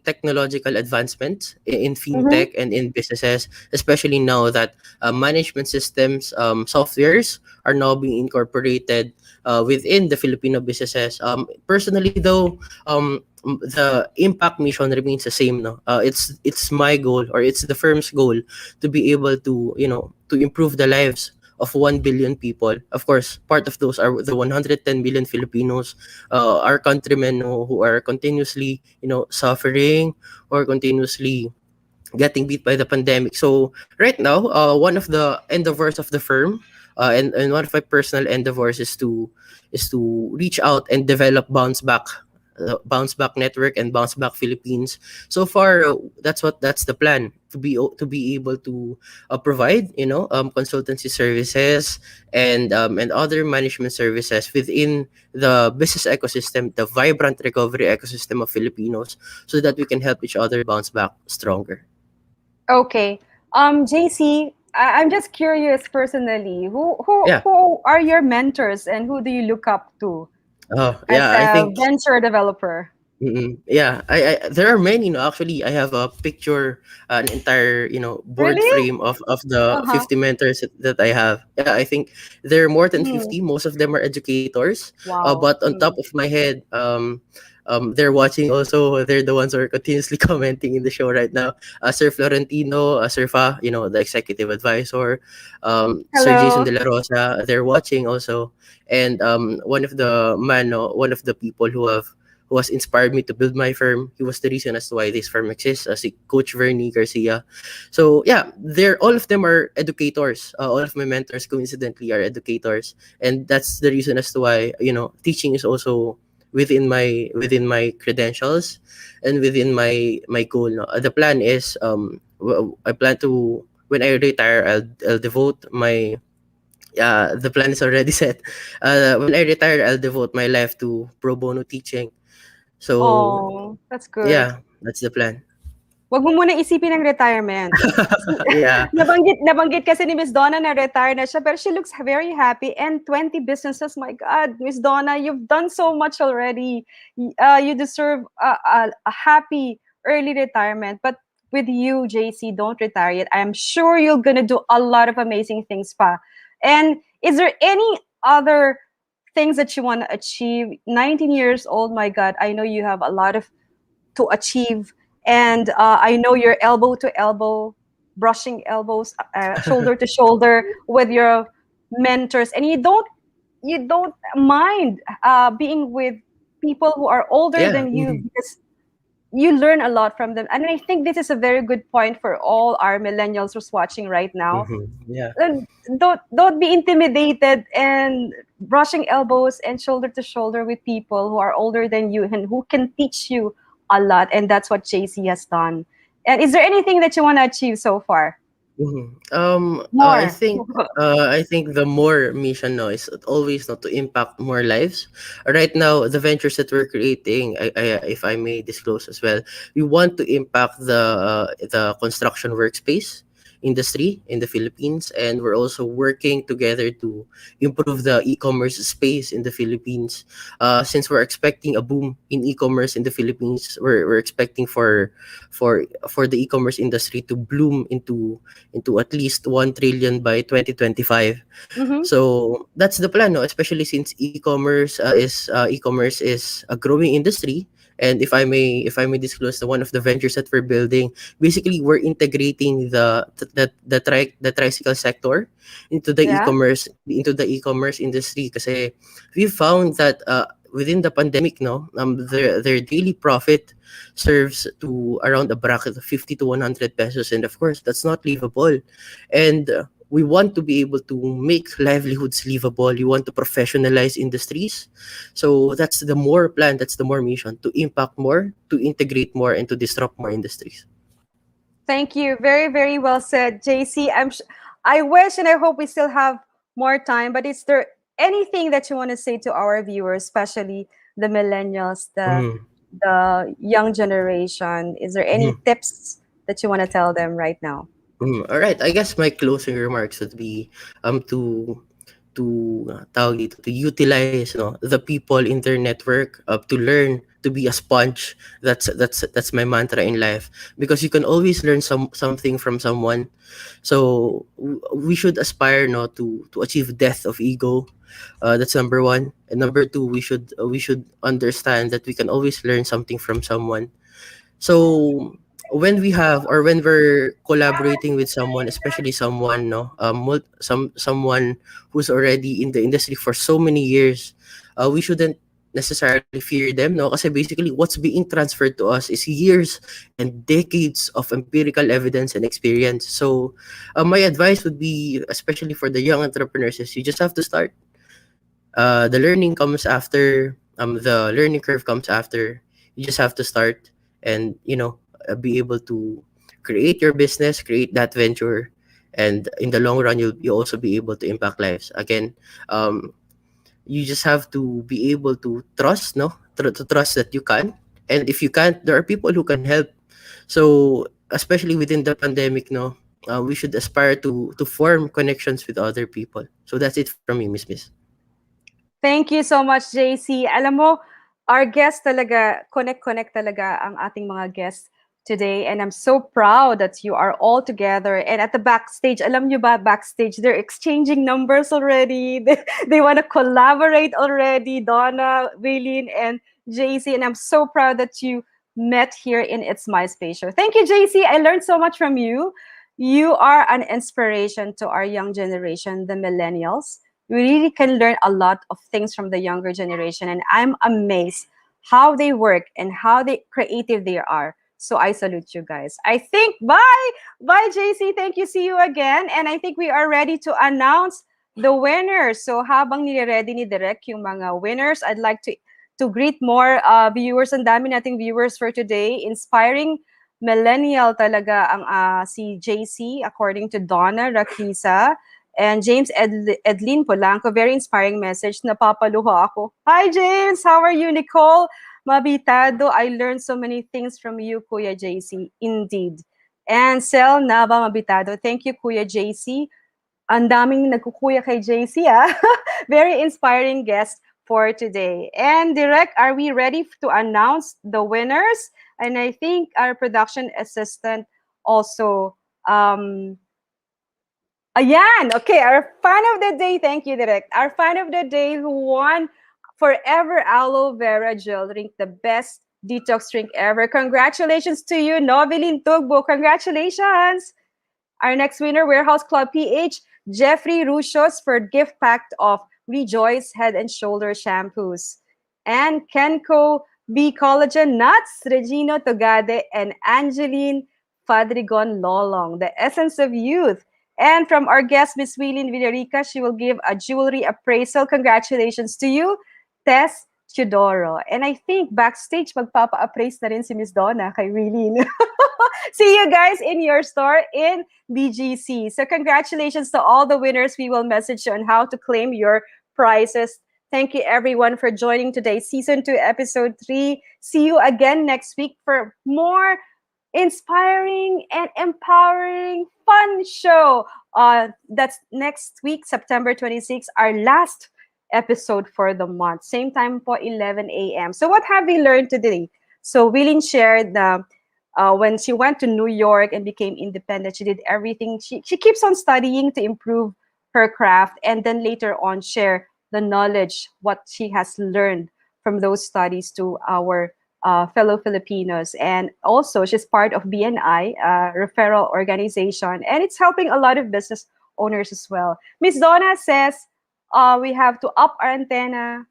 Speaker 13: technological advancements in
Speaker 2: Mm-hmm.
Speaker 13: fintech and in businesses, especially now that management systems, softwares are now being incorporated within the Filipino businesses. Personally, though, the impact mission remains the same. No, it's my goal, or it's the firm's goal, to be able to improve the lives of 1 billion people. Of course, part of those are the 110 million Filipinos, our countrymen, who are continuously suffering or continuously getting beat by the pandemic. So right now, one of the endeavors of the firm, And one of my personal endeavors is to reach out and develop bounce back network and bounce back Philippines. So far, that's the plan, to be able to provide, consultancy services and other management services within the business ecosystem, the vibrant recovery ecosystem of Filipinos, so that we can help each other bounce back stronger.
Speaker 2: Okay. JC, I'm just curious personally.
Speaker 13: Yeah.
Speaker 2: Who are your mentors and who do you look up to
Speaker 13: Oh,
Speaker 2: as
Speaker 13: yeah. I
Speaker 2: a
Speaker 13: think.
Speaker 2: venture developer?
Speaker 13: Yeah, I there are many. Actually, I have a picture, an entire board
Speaker 2: Really?
Speaker 13: frame of the
Speaker 2: Uh-huh.
Speaker 13: 50 mentors that I have. Yeah, I think there are more than
Speaker 2: Mm.
Speaker 13: 50. Most of them are educators.
Speaker 2: Wow.
Speaker 13: But on top
Speaker 2: Mm.
Speaker 13: of my head, they're watching also. They're the ones who are continuously commenting in the show right now. Sir Florentino, Sir Fa, the executive advisor, Sir Jason
Speaker 2: Hello.
Speaker 13: De La Rosa. They're watching also, and one of the people who has inspired me to build my firm. He was the reason as to why this firm exists, as Coach Vernie Garcia. So yeah, all of them are educators. All of my mentors coincidentally are educators, and that's the reason as to why teaching is also within my credentials and within my goal. No? The plan is I plan to, when I retire, I'll devote my the plan is already set. When I retire, I'll devote my life to pro bono teaching. So,
Speaker 2: Oh, that's good.
Speaker 13: yeah, that's the plan.
Speaker 2: Wag mo muna isipin ang retirement.
Speaker 13: Yeah.
Speaker 2: Nabanggit kasi ni Miss Donna na retire na siya, pero she looks very happy and 20 businesses. My God, Miss Donna, you've done so much already. You deserve a happy early retirement. But with you, JC, don't retire yet. I'm sure you're gonna do a lot of amazing things pa. And is there any other things that you want to achieve? 19 years old, my God, I know you have a lot of to achieve. And I know you're elbow to elbow, brushing elbows, shoulder to shoulder with your mentors, and you don't mind being with people who are older
Speaker 13: Yeah.
Speaker 2: than you because you learn a lot from them. And I think this is a very good point for all our millennials who's watching right now.
Speaker 13: Yeah.
Speaker 2: And don't be intimidated and brushing elbows and shoulder to shoulder with people who are older than you and who can teach you a lot. And that's what JC has done. And is there anything that you want to achieve so far?
Speaker 13: I
Speaker 2: More.
Speaker 13: think the more mission now is always not to impact more lives. Right now, the ventures that we're creating, if I may disclose as well, we want to impact the construction workspace industry in the Philippines, and we're also working together to improve the e-commerce space in the Philippines. Since we're expecting a boom in e-commerce in the Philippines, we're expecting for the e-commerce industry to bloom into at least 1 trillion by 2025.
Speaker 2: Mm-hmm.
Speaker 13: So that's the plan, no? Especially since e-commerce is a growing industry. And if I may disclose, the one of the ventures that we're building, basically we're integrating the tricycle sector into the
Speaker 2: Yeah.
Speaker 13: e-commerce industry. Kasi we found that within the pandemic, no, their daily profit serves to around a bracket of 50 to 100 pesos, and of course that's not livable. And we want to be able to make livelihoods livable. We want to professionalize industries. So that's the more plan, that's the more mission, to impact more, to integrate more, and to disrupt more industries.
Speaker 2: Thank you. Very, very well said, JC. I wish and I hope we still have more time, but is there anything that you want to say to our viewers, especially the millennials, the young generation? Is there any tips that you want to tell them right now?
Speaker 13: All right. I guess my closing remarks would be tawag dito, to utilize, no, the people in their network, to learn, to be a sponge. That's my mantra in life, because you can always learn something from someone. So we should aspire, no, to achieve death of ego. That's number one. And number two, we should understand that we can always learn something from someone. So when we're collaborating with someone, especially someone, no, someone who's already in the industry for so many years, we shouldn't necessarily fear them, no? Kasi basically, what's being transferred to us is years and decades of empirical evidence and experience. So, my advice would be, especially for the young entrepreneurs, is you just have to start. The learning comes after. The learning curve comes after. You just have to start, and be able to create your business, create that venture, and in the long run, you'll also be able to impact lives. Again, you just have to be able to trust, no, to trust that you can, and if you can't, there are people who can help. So especially within the pandemic, no, we should aspire to form connections with other people. So that's it from me, Miss.
Speaker 2: Thank you so much, JC. Alam mo, our guest talaga, connect talaga ang ating mga guests today. And I'm so proud that you are all together. And at the backstage, alam nyo ba, backstage, they're exchanging numbers already. They want to collaborate already, Donna, Waylene, and JC. And I'm so proud that you met here in It's My Space Show. Thank you, JC. I learned so much from you. You are an inspiration to our young generation, the millennials. We really can learn a lot of things from the younger generation, and I'm amazed how they work and how creative they are. So I salute you guys. I think bye JC, thank you, see you again. And I think we are ready to announce the winners. So habang nire-ready ni Direk yung mga winners, I'd like to greet more viewers. Ang dami nating viewers for today. Inspiring millennial talaga ang si JC, according to Donna Rakisa. And James Edlin Polanco, very inspiring message. Napapaluha ako. Hi, James. How are you, Nicole? Mabitado. I learned so many things from you, Kuya JC. Indeed. And Sel Nava Mabitado. Thank you, Kuya JC. Ang daming nagkukuya kay JC, ah. Very inspiring guest for today. And Direk, are we ready to announce the winners? And I think our production assistant also ayan! Okay, our fan of the day, thank you, Direct. Our fan of the day who won Forever Aloe Vera Gel Drink, the best detox drink ever. Congratulations to you, Novelin Tugbo. Congratulations! Our next winner, Warehouse Club PH, Jeffrey Ruchos for gift pack of Rejoice Head and Shoulder shampoos. And Kenko B. Collagen Nuts, Regino Togade, and Angeline Fadrigon Lolong, the essence of youth. And from our guest, Miss Waylene Villarica, she will give a jewelry appraisal. Congratulations to you, Tess Chidoro. And I think backstage, magpapa-appraise na rin si Miss Donna kay Waylene. See you guys in your store in BGC. So congratulations to all the winners. We will message you on how to claim your prizes. Thank you, everyone, for joining today's Season 2, Episode 3. See you again next week for more inspiring and empowering fun show. That's next week, September 26, our last episode for the month. Same time po, 11 a.m. So what have we learned today? So Waylene shared when she went to New York and became independent, she did everything. She keeps on studying to improve her craft, and then later on share the knowledge, what she has learned from those studies to our fellow Filipinos. And also, she's part of BNI, referral organization, and it's helping a lot of business owners as well. Miss Donna says we have to up our antenna,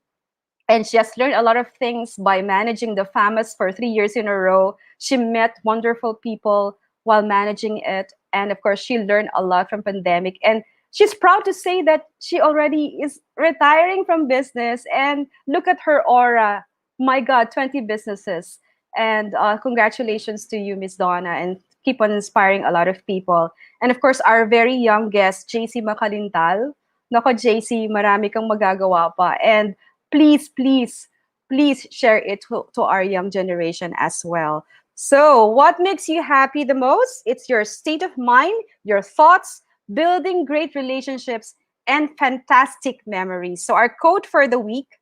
Speaker 2: and she has learned a lot of things by managing the FAMAS for 3 years in a row. She met wonderful people while managing it, and of course, she learned a lot from pandemic. And she's proud to say that she already is retiring from business, and look at her aura. My God, 20 businesses. And congratulations to you, Miss Donna, and keep on inspiring a lot of people. And of course, our very young guest, JC Makalintal. Nako, JC, marami kang magagawa pa. And please, please, please share it to our young generation as well. So, what makes you happy the most? It's your state of mind, your thoughts, building great relationships, and fantastic memories. So, our quote for the week: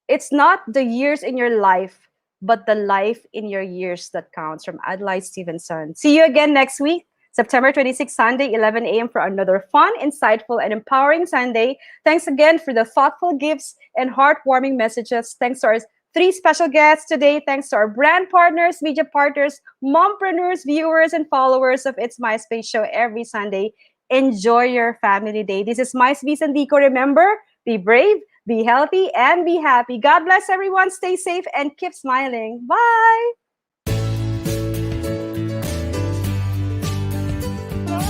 Speaker 2: it's not the years in your life, but the life in your years that counts. From Adlai Stevenson. See you again next week, September 26th, Sunday, 11 a.m. for another fun, insightful, and empowering Sunday. Thanks again for the thoughtful gifts and heartwarming messages. Thanks to our 3 special guests today. Thanks to our brand partners, media partners, mompreneurs, viewers, and followers of It's My Space Show every Sunday. Enjoy your family day. This is Miss Mys Sandico. Remember, be brave, be healthy, and be happy. God bless everyone. Stay safe and keep smiling. Bye.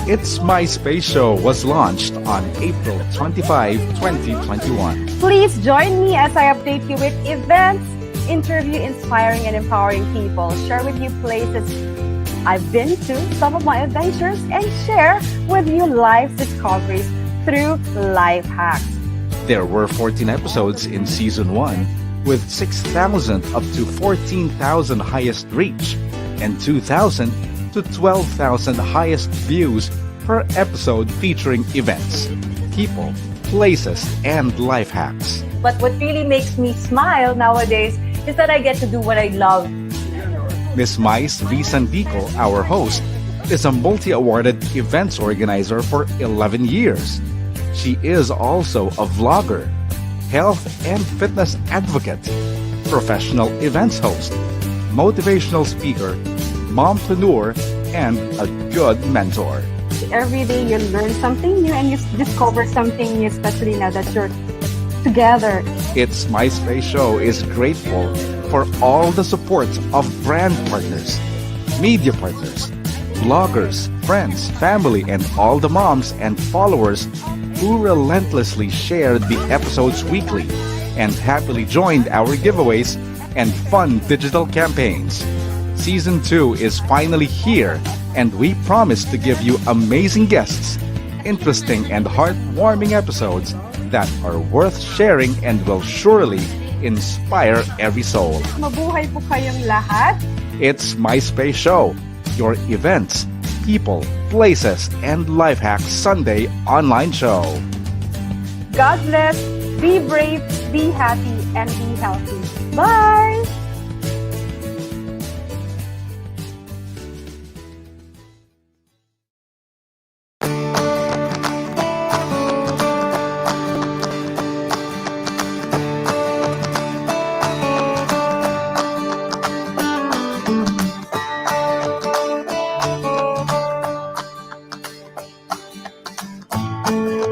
Speaker 6: Its MySpace show was launched on April 25, 2021.
Speaker 2: Please join me as I update you with events, interview inspiring and empowering people, share with you places I've been to, some of my adventures, and share with you life discoveries through life hacks.
Speaker 6: There were 14 episodes in Season 1, with 6,000 up to 14,000 highest reach, and 2,000 to 12,000 highest views per episode featuring events, people, places, and life hacks.
Speaker 11: But what really makes me smile nowadays is that I get to do what I love.
Speaker 6: Miss Mys Sandico, our host, is a multi-awarded events organizer for 11 years. She is also a vlogger, health and fitness advocate, professional events host, motivational speaker, mompreneur, and a good mentor.
Speaker 2: Every day you learn something new and you discover something new, especially now that you're together.
Speaker 6: Its MySpace show is grateful for all the support of brand partners, media partners, bloggers, friends, family, and all the moms and followers who relentlessly shared the episodes weekly and happily joined our giveaways and fun digital campaigns. Season 2 is finally here, and we promise to give you amazing guests, interesting and heartwarming episodes that are worth sharing and will surely inspire every soul.
Speaker 2: Mabuhay po kayong lahat.
Speaker 6: It's MySpace Show, your events, people, places, and life hacks Sunday online show.
Speaker 2: God bless, be brave, be happy, and be healthy. Bye!